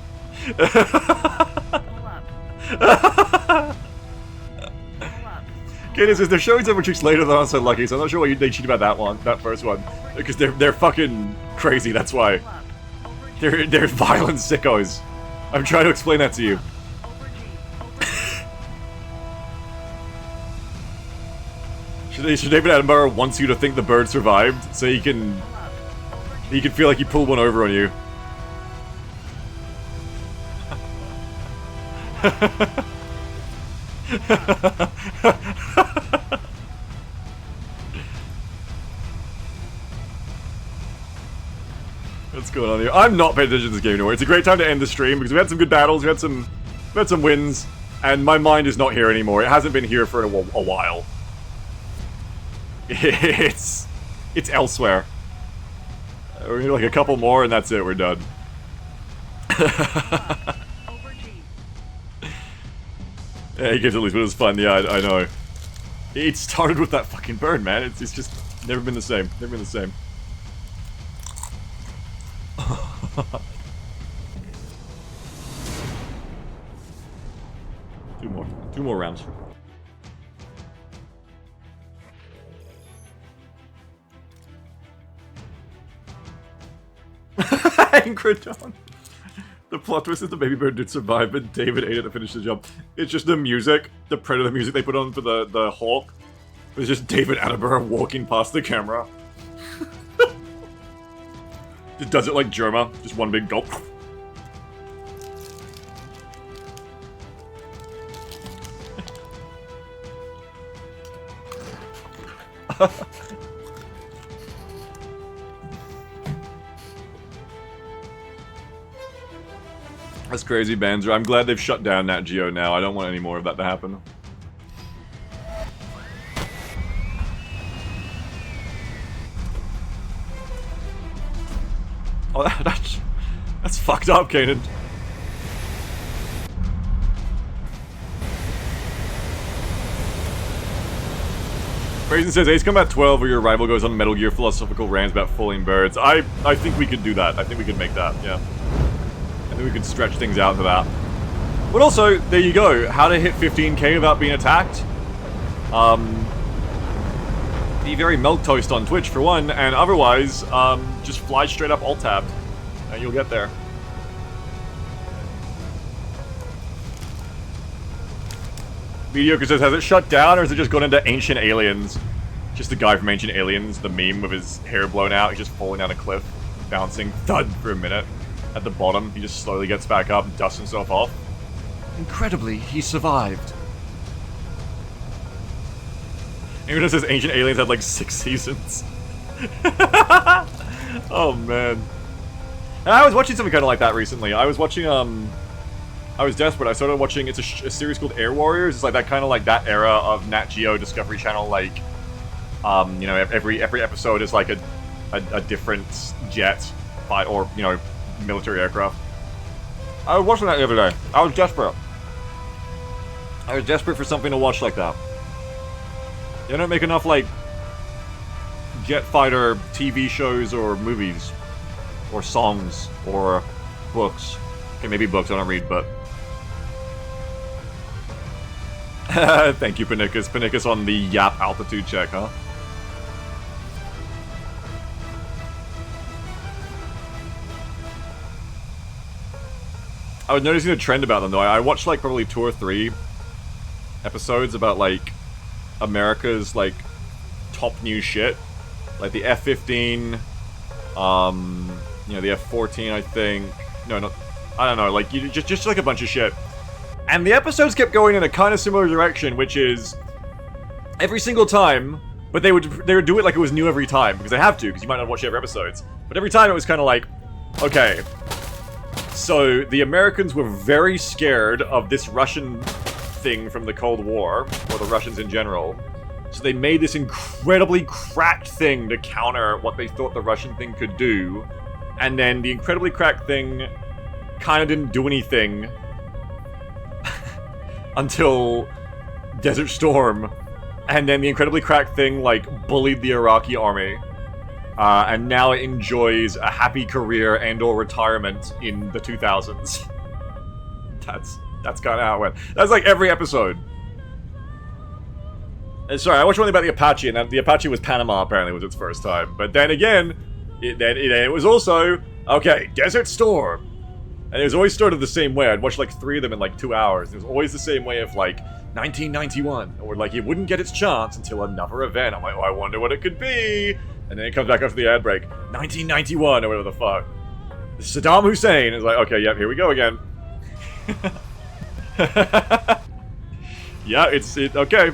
Katie says, they're showing Seven Chicks later than I said Lucky, so I'm not sure why they cheat about that one, that first one. Because they're fucking crazy, that's why. They're violent sickos. I'm trying to explain that to you. Sir David Attenborough wants you to think the bird survived, so he can feel like he pulled one over on you. What's going on here? I'm not paying attention to this game anymore. It's a great time to end the stream because we had some good battles, we had some wins, and my mind is not here anymore. It hasn't been here for a while. It's elsewhere. We're gonna like a couple more and that's it, we're done. Yeah, he gives at least, but it was fun, yeah, I know. It started with that fucking bird, man. It's just never been the same. Never been the same. Two more rounds. Angrodon. The plot twist is the baby bird did survive, but David ate it to finish the job. It's just the music, the Predator music they put on for the Hawk. It's just David Attenborough walking past the camera. Just does it like Germa. Just one big gulp. That's crazy, Banzer. I'm glad they've shut down Nat Geo now. I don't want any more of that to happen. Oh, that's fucked up, Kanan. Raisin says, Ace Combat 12 where your rival goes on Metal Gear philosophical rants about fooling birds. I think we could do that. I think we could make that, yeah. I think we could stretch things out to that. But also, there you go. How to hit 15k without being attacked. Be very milquetoast on Twitch for one, and otherwise, just fly straight up alt-tab, and you'll get there. Mediocre says, has it shut down, or has it just gone into Ancient Aliens? Just the guy from Ancient Aliens, the meme with his hair blown out, he's just falling down a cliff, bouncing, thud, for a minute. At the bottom, he just slowly gets back up and dusts himself off. Incredibly, he survived. Anyone who says Ancient Aliens had like 6 seasons. Oh man. And I was watching something kind of like that recently. I was watching, I was desperate. I started watching, it's a series called Air Warriors. It's like that kind of like that era of Nat Geo Discovery Channel, like, you know, every episode is like a different jet fight or, you know, military aircraft. I was watching that the other day. I was desperate. I was desperate for something to watch like that. They don't make enough, like, jet fighter TV shows or movies. Or songs. Or books. Okay, maybe books, I don't read, but... Thank you, Panicus. Panicus on the Yap altitude check, huh? I was noticing a trend about them, though. I watched, like, probably 2 or 3 episodes about, like, America's, like, top new shit. Like, the F-15, you know, the F-14, I think. No, not... I don't know, like, you just like, a bunch of shit. And the episodes kept going in a kind of similar direction, which is... Every single time, but they would do it like it was new every time, because they have to, because you might not watch every episodes. But every time it was kind of like, okay... So, the Americans were very scared of this Russian thing from the Cold War, or the Russians in general. So they made this incredibly cracked thing to counter what they thought the Russian thing could do. And then the incredibly cracked thing kind of didn't do anything until Desert Storm. And then the incredibly cracked thing, like, bullied the Iraqi army. And now it enjoys a happy career and or retirement in the 2000s. That's kind of how it went. That's like every episode. And sorry, I watched one about the Apache, and the Apache was Panama, apparently, was its first time. But then again, it was also, okay, Desert Storm. And it was always started the same way. I'd watch like 3 of them in like 2 hours. It was always the same way of like, 1991. Or like, it wouldn't get its chance until another event. I'm like, oh, I wonder what it could be. And then it comes back after the ad break. 1991, or whatever the fuck. Saddam Hussein is like, okay, yep, here we go again. Yeah, okay.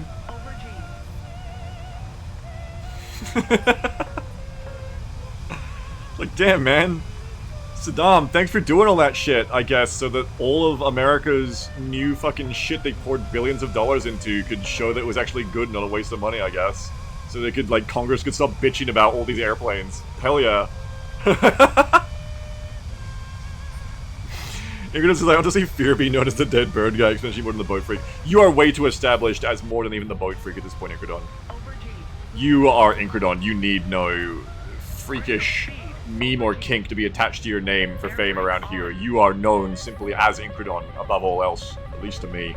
Like, damn, man. Saddam, thanks for doing all that shit, I guess, so that all of America's new fucking shit they poured billions of dollars into could show that it was actually good, not a waste of money, I guess. So they could, like, Congress could stop bitching about all these airplanes. Hell yeah. You're gonna say, I want to see Fear be known as the dead bird guy, especially more than the boat freak. You are way too established as more than even the boat freak at this point, Incredon. You are Incredon. You need no freakish meme or kink to be attached to your name for fame around here. You are known simply as Incredon, above all else, at least to me.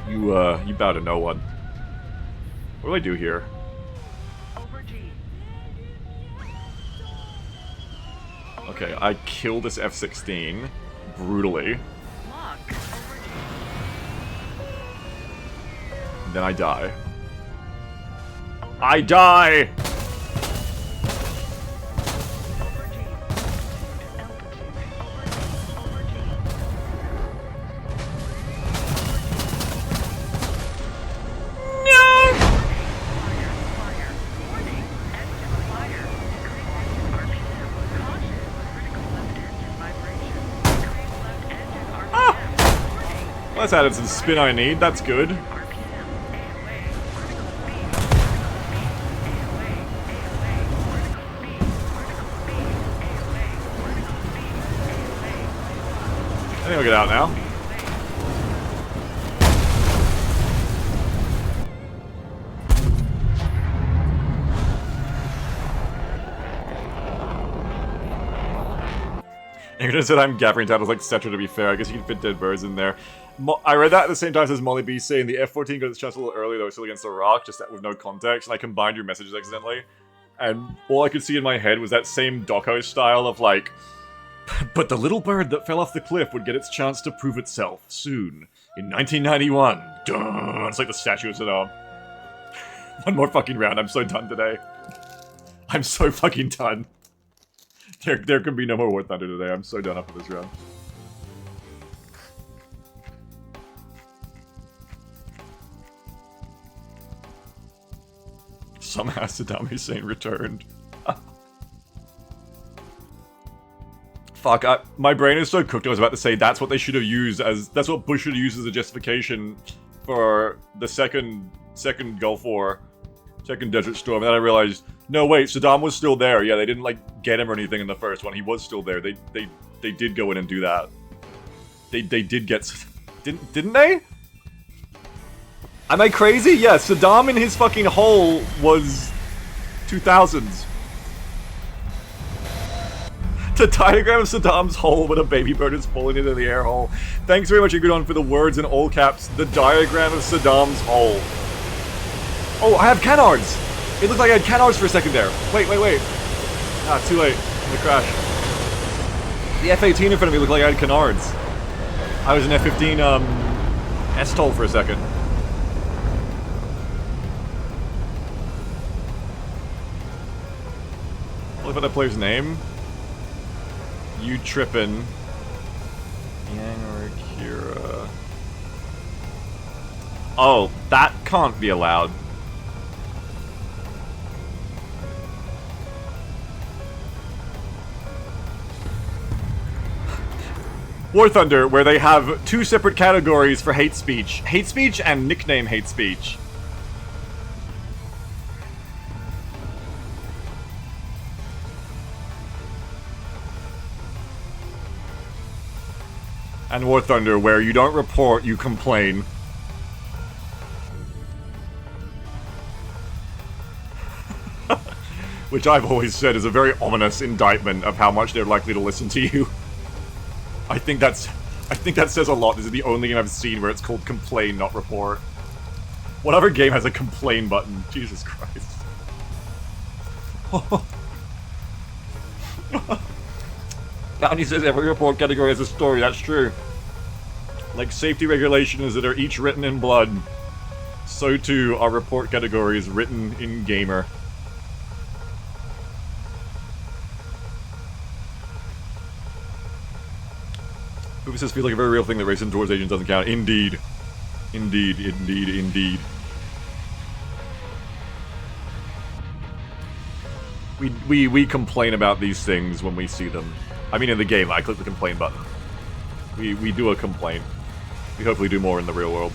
You bow to no one. What do I do here? Okay, I kill this F-16 brutally. Then I die. I die! Well, that's added some spin I need, that's good. I think I'll get out now. You're gonna say I'm gathering titles like Cetra to be fair. I guess you can fit dead birds in there. I read that at the same time as Molly B saying the F-14 got its chance a little early, though, still against the Rock, just that with no context, and I combined your messages accidentally. And all I could see in my head was that same Doco style of like, but the little bird that fell off the cliff would get its chance to prove itself soon. In 1991. Duh, it's like the statue of Saddam. One more fucking round. I'm so done today. I'm so fucking done. There can be no more War Thunder today. I'm so done after this round. Somehow Saddam Hussein returned. Fuck, my brain is so cooked I was about to say that's what they should have used as... That's what Bush should have used as a justification for the second Gulf War. Second Desert Storm, and then I realized, no wait, Saddam was still there. Yeah, they didn't like get him or anything in the first one. He was still there. They did go in and do that. They did get... Didn't they? Am I crazy? Yeah, Saddam in his fucking hole was 2000s. The diagram of Saddam's hole when a baby bird is falling into the air hole. Thanks very much, Igudon, for the words in all caps. The diagram of Saddam's hole. Oh, I have canards! It looked like I had canards for a second there. Wait. Ah, too late. I'm gonna crash. The F-18 in front of me looked like I had canards. I was an F-15, S-Tol for a second. Look at that player's name. You trippin'. Yang or Akira. Oh, that can't be allowed. War Thunder, where they have two separate categories for hate speech. Hate speech and nickname hate speech. And War Thunder, where you don't report, you complain. Which I've always said is a very ominous indictment of how much they're likely to listen to you. I think that says a lot. This is the only game I've seen where it's called complain, not report. What other game has a complain button? Jesus Christ. Bounty says every report category has a story, that's true. Like safety regulations that are each written in blood, so too are report categories written in gamer. This just feels like a very real thing that racing towards agents doesn't count. Indeed. Indeed. We complain about these things when we see them. I mean in the game, I click the complain button. We do a complaint. We hopefully do more in the real world.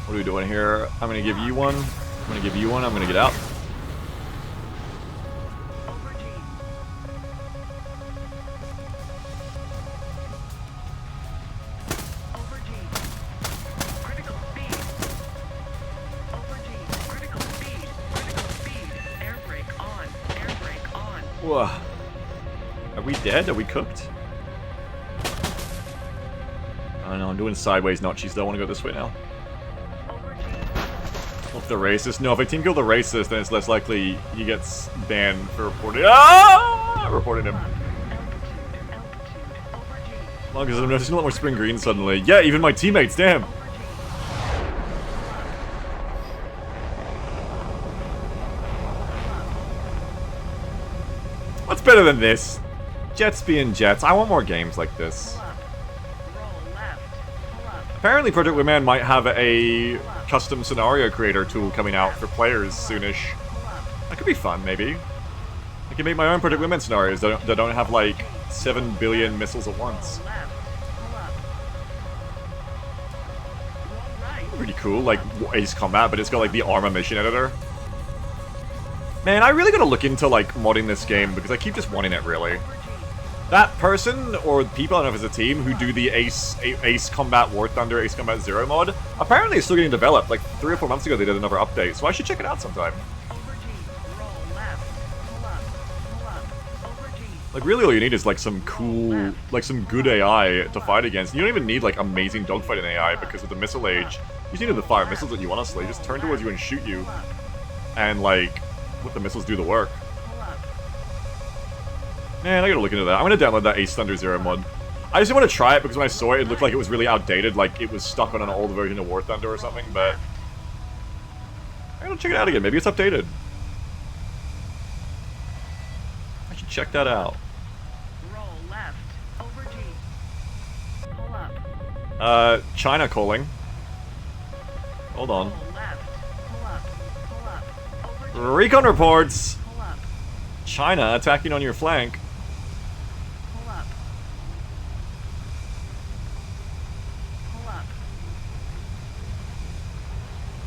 What are we doing here? I'm gonna give you one. I'm gonna give you one. I'm gonna get out. Whoa. Are we dead? Are we cooked? I don't know, I'm doing sideways notchies though. I want to go this way now. Off the racist. No, if a team kill the racist, then it's less likely he gets banned for reporting. Ah! Reporting him. Well, because I'm noticing a lot more spring green suddenly. Yeah, even my teammates, damn. What's better than this? Jets being jets. I want more games like this. Apparently Project Wingman might have a custom scenario creator tool coming out for players soonish. That could be fun, maybe. I can make my own Project Wingman scenarios that don't have, like, 7 billion missiles at once. Left. Pull up. Roll right. Pretty cool, like Ace Combat, but it's got like the armor mission editor. Man, I really gotta look into like modding this game because I keep just wanting it really. That person, or people, I don't know if it's a team, who do the Ace Combat War Thunder, Ace Combat Zero mod, apparently it's still getting developed. Like 3 or 4 months ago they did another update, so I should check it out sometime. Over G. Roll left. Pull up. Pull up. Over G. Like really all you need is like some cool, like some good AI to fight against. You don't even need like amazing dogfighting AI because with the missile age, you just need to fire missiles at you honestly. Just turn towards you and shoot you. Pull up. And like, let the missiles do the work. Pull up. Man, I gotta look into that. I'm gonna download that Ace Thunder Zero mod. I just want to try it because when I saw it, it looked like it was really outdated, like it was stuck on an old version of War Thunder or something, but... I gotta check it out again, maybe it's updated. I should check that out. Roll left. Over G. Pull up. China calling. Hold on. Roll left. Pull up. Pull up. Over G. Recon reports! Pull up. China attacking on your flank. Pull up. Pull up.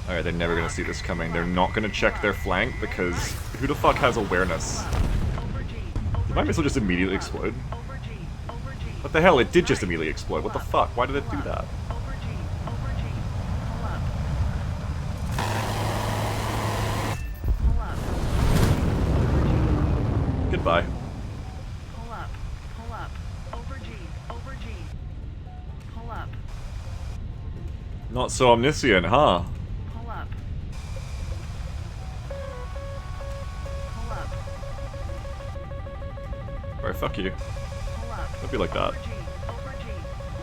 Alright, they're never gonna see this coming. They're not gonna check their flank because who the fuck has awareness? Over G. Did my missile just immediately explode? Over G. Over G. What the hell? It did just immediately explode. What the fuck? Why did it do that? Over G. Over G. Pull up. Pull up. Over G. Goodbye. Pull up. Pull up. Over G. Over G. Pull up. Not so omniscient, huh? Pull up. Pull up. Alright, fuck you. Pull up. Don't be like that. Over G. Over G.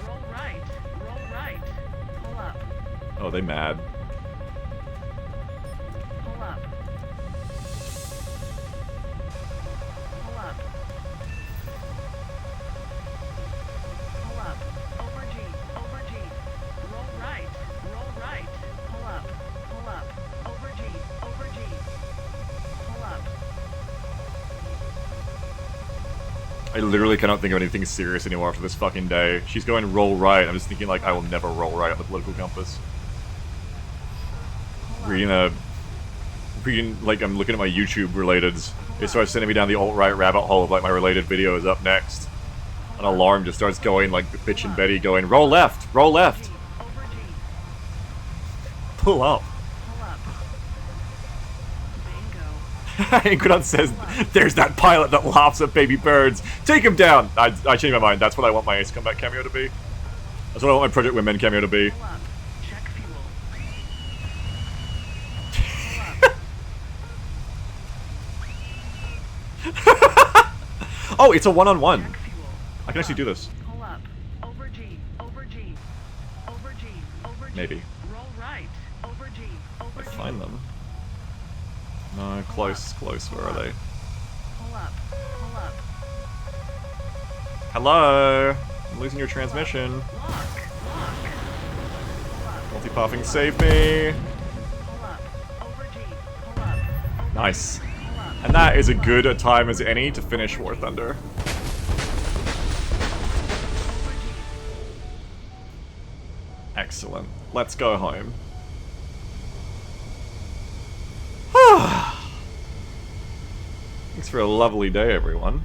Roll right. Roll right. Pull up. Oh, they mad. Pull up. Pull up. Pull up. Over G. Over G. Roll right. Roll right. Pull up. Pull up. Over G. Over G. Pull up. I literally cannot think of anything serious anymore after this fucking day. She's going roll right. I'm just thinking like I will never roll right on the political compass. Reading like I'm looking at my YouTube relateds. It starts sending me down the alt-right rabbit hole of like my related videos up next. An alarm just starts going like bitch and Betty going roll left, roll left, Over G. pull up. Pull up. Bingo. Inquidon says, there's that pilot that laughs at baby birds. Take him down! I changed my mind. That's what I want my Ace Combat cameo to be. That's what I want my Project Women cameo to be. Pull up. Check fuel. Oh, it's a one-on-one. Check fuel. I can actually do this. Pull up. Over G. Over G. Over G. Over G. Maybe. Roll right. Over G. Over I G. find them. No, close, close. Where are they? Pull up. Pull up. Hello? I'm losing your transmission. Lock. Lock. Pull up. Multipathing, save me. Pull up. Over G. Pull up. Nice. Pull up. And that is as good a time as any to finish War Thunder. Over G. Excellent. Let's go home. Thanks for a lovely day, everyone.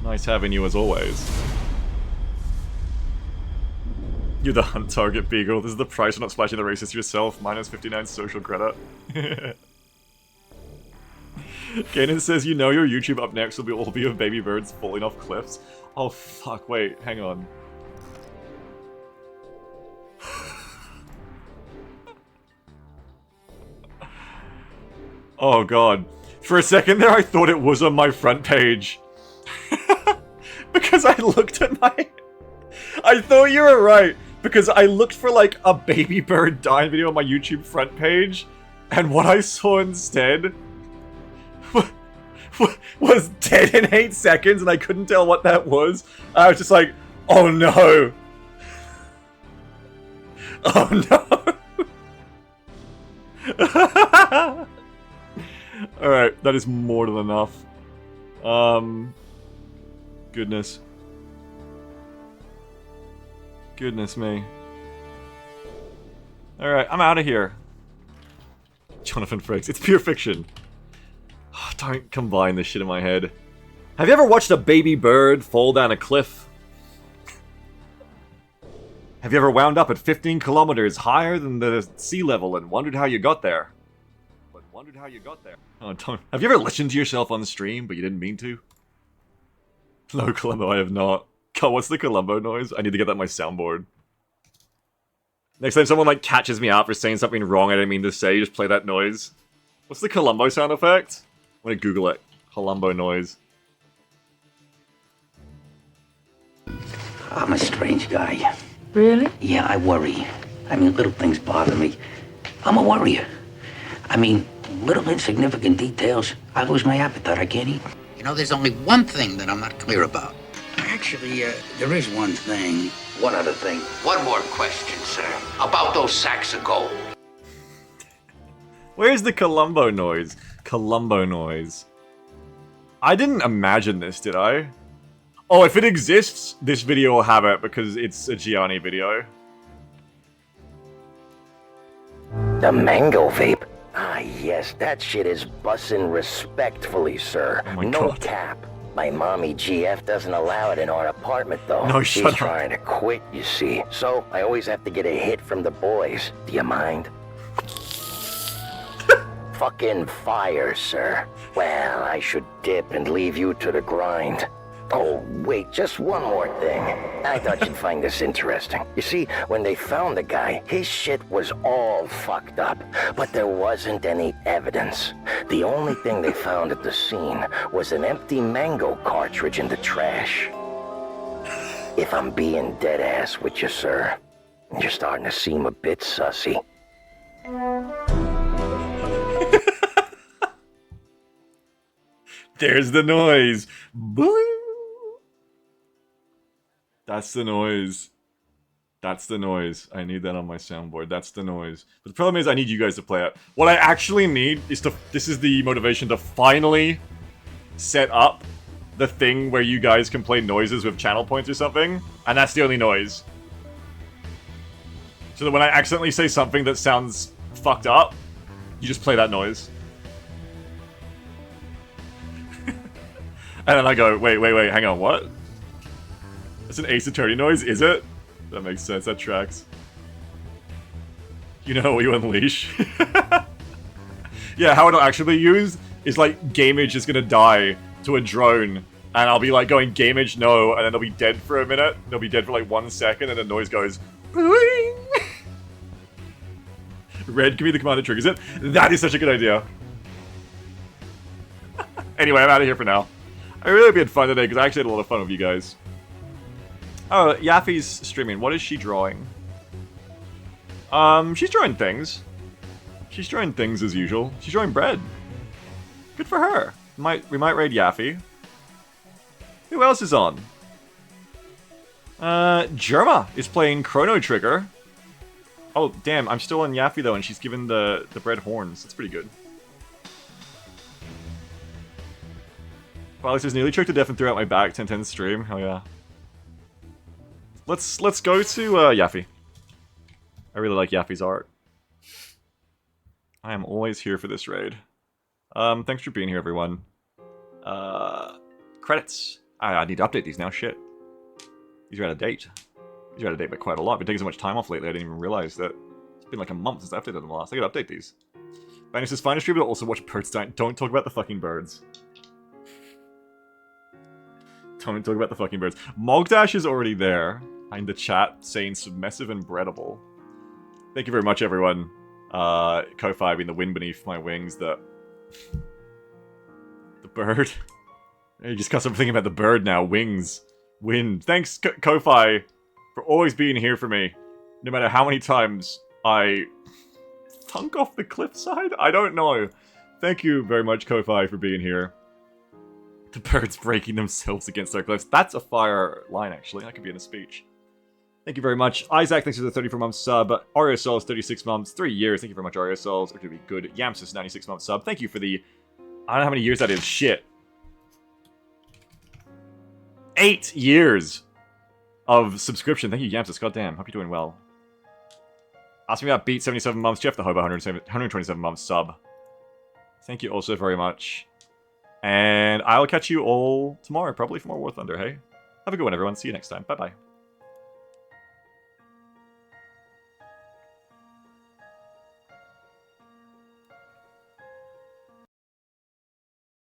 Nice having you as always. You're the hunt target, Beagle. This is the price for not splashing the racist yourself. Minus 59 social credit. Kanan says, you know your YouTube up next will all be of baby birds falling off cliffs. Oh fuck, wait, hang on. Oh god. For a second there I thought it was on my front page. Because I looked at my... I thought you were right. Because I looked for like a baby bird dying video on my YouTube front page. And what I saw instead... was dead in 8 seconds and I couldn't tell what that was. I was just like, oh no. Oh no. Alright, that is more than enough. Goodness. Goodness me. Alright, I'm out of here. Jonathan Frakes. It's pure fiction. Oh, don't combine this shit in my head. Have you ever watched a baby bird fall down a cliff? Have you ever wound up at 15 kilometers higher than the sea level and wondered how you got there? Oh, don't. Have you ever listened to yourself on stream, but you didn't mean to? No, Columbo, I have not. God, what's the Columbo noise? I need to get that on my soundboard. Next time someone, like, catches me out for saying something wrong I didn't mean to say, just play that noise. What's the Columbo sound effect? I'm gonna Google it. Columbo noise. I'm a strange guy. Really? Yeah, I worry. I mean, little things bother me. I'm a worrier. I mean, little insignificant details. I lose my appetite. I can't eat. You know, there's only one thing that I'm not clear about. Actually, there is one thing. One other thing. One more question, sir. About those sacks of gold. Where's the Columbo noise? Columbo noise. I didn't imagine this, did I? Oh, if it exists, this video will have it because it's a Gianni video. The mango vape? Ah, yes, that shit is bussin' respectfully, sir. Oh my no God. cap. My mommy GF doesn't allow it in our apartment, though. No, She's shut up. trying to quit, you see. So I always have to get a hit from the boys. Do you mind? Fucking fire, sir. Well, I should dip and leave you to the grind. Oh, wait, just one more thing. I thought you'd find this interesting. You see, when they found the guy, his shit was all fucked up, but there wasn't any evidence. The only thing they found at the scene was an empty mango cartridge in the trash. If I'm being dead ass with you, sir, you're starting to seem a bit sussy. There's the noise. Boing. That's the noise. That's the noise. I need that on my soundboard. That's the noise. But the problem is I need you guys to play it. What I actually need is to... This is the motivation to finally set up the thing where you guys can play noises with channel points or something. And that's the only noise. So that when I accidentally say something that sounds fucked up, you just play that noise. And then I go, wait, hang on, what? It's an Ace Attorney noise, is it? That makes sense, that tracks. You know what you unleash? Yeah, how it'll actually be used is like Gameage is gonna die to a drone, and I'll be like going Gameage no, and then they'll be dead for a minute, they'll be dead for like 1 second, and the noise goes Boing! Red can be the command that triggers it. That is such a good idea. Anyway, I'm out of here for now. I really hope you had fun today, because I actually had a lot of fun with you guys. Oh, Yaffy's streaming. What is she drawing? She's drawing things. She's drawing things as usual. She's drawing bread. Good for her. We might raid Yaffy. Who else is on? Jerma is playing Chrono Trigger. Oh, damn, I'm still on Yaffy though, and she's given the bread horns. That's pretty good. Alex says, nearly choked to death and threw out my back. 10-10 stream. Hell yeah. Let's go to Yaffy. I really like Yaffy's art. I am always here for this raid. Thanks for being here, everyone. Credits. I need to update these now. Shit. These are out of date. These are out of date by quite a lot. I've been taking so much time off lately, I didn't even realize that it's been like a month since I updated them last. I gotta update these. Banner says, find a stream, but also watch birds die. Don't talk about the fucking birds. Don't talk about the fucking birds. Mogdash is already there in the chat saying submissive and breadable. Thank you very much, everyone. Ko-Fi being the wind beneath my wings. The bird. You just got something about the bird now. Wings. Wind. Thanks, Ko-Fi, for always being here for me. No matter how many times I thunk off the cliffside? I don't know. Thank you very much, Ko-Fi, for being here. The birds breaking themselves against our cliffs. That's a fire line, actually. That could be in a speech. Thank you very much. Isaac, thanks for the 34-month sub. Ario Souls, 36 months, 3 years. Thank you very much, Ario Souls. Or to be good. Yamsis, 96-month sub. Thank you for the... I don't know how many years that is. Shit. 8 years of subscription. Thank you, Yamsus. Goddamn. Hope you're doing well. Ask me about Beat 77 months. Jeff the Hobo 127 months sub. Thank you also very much. And I'll catch you all tomorrow, probably for more War Thunder, hey? Have a good one, everyone. See you next time. Bye-bye.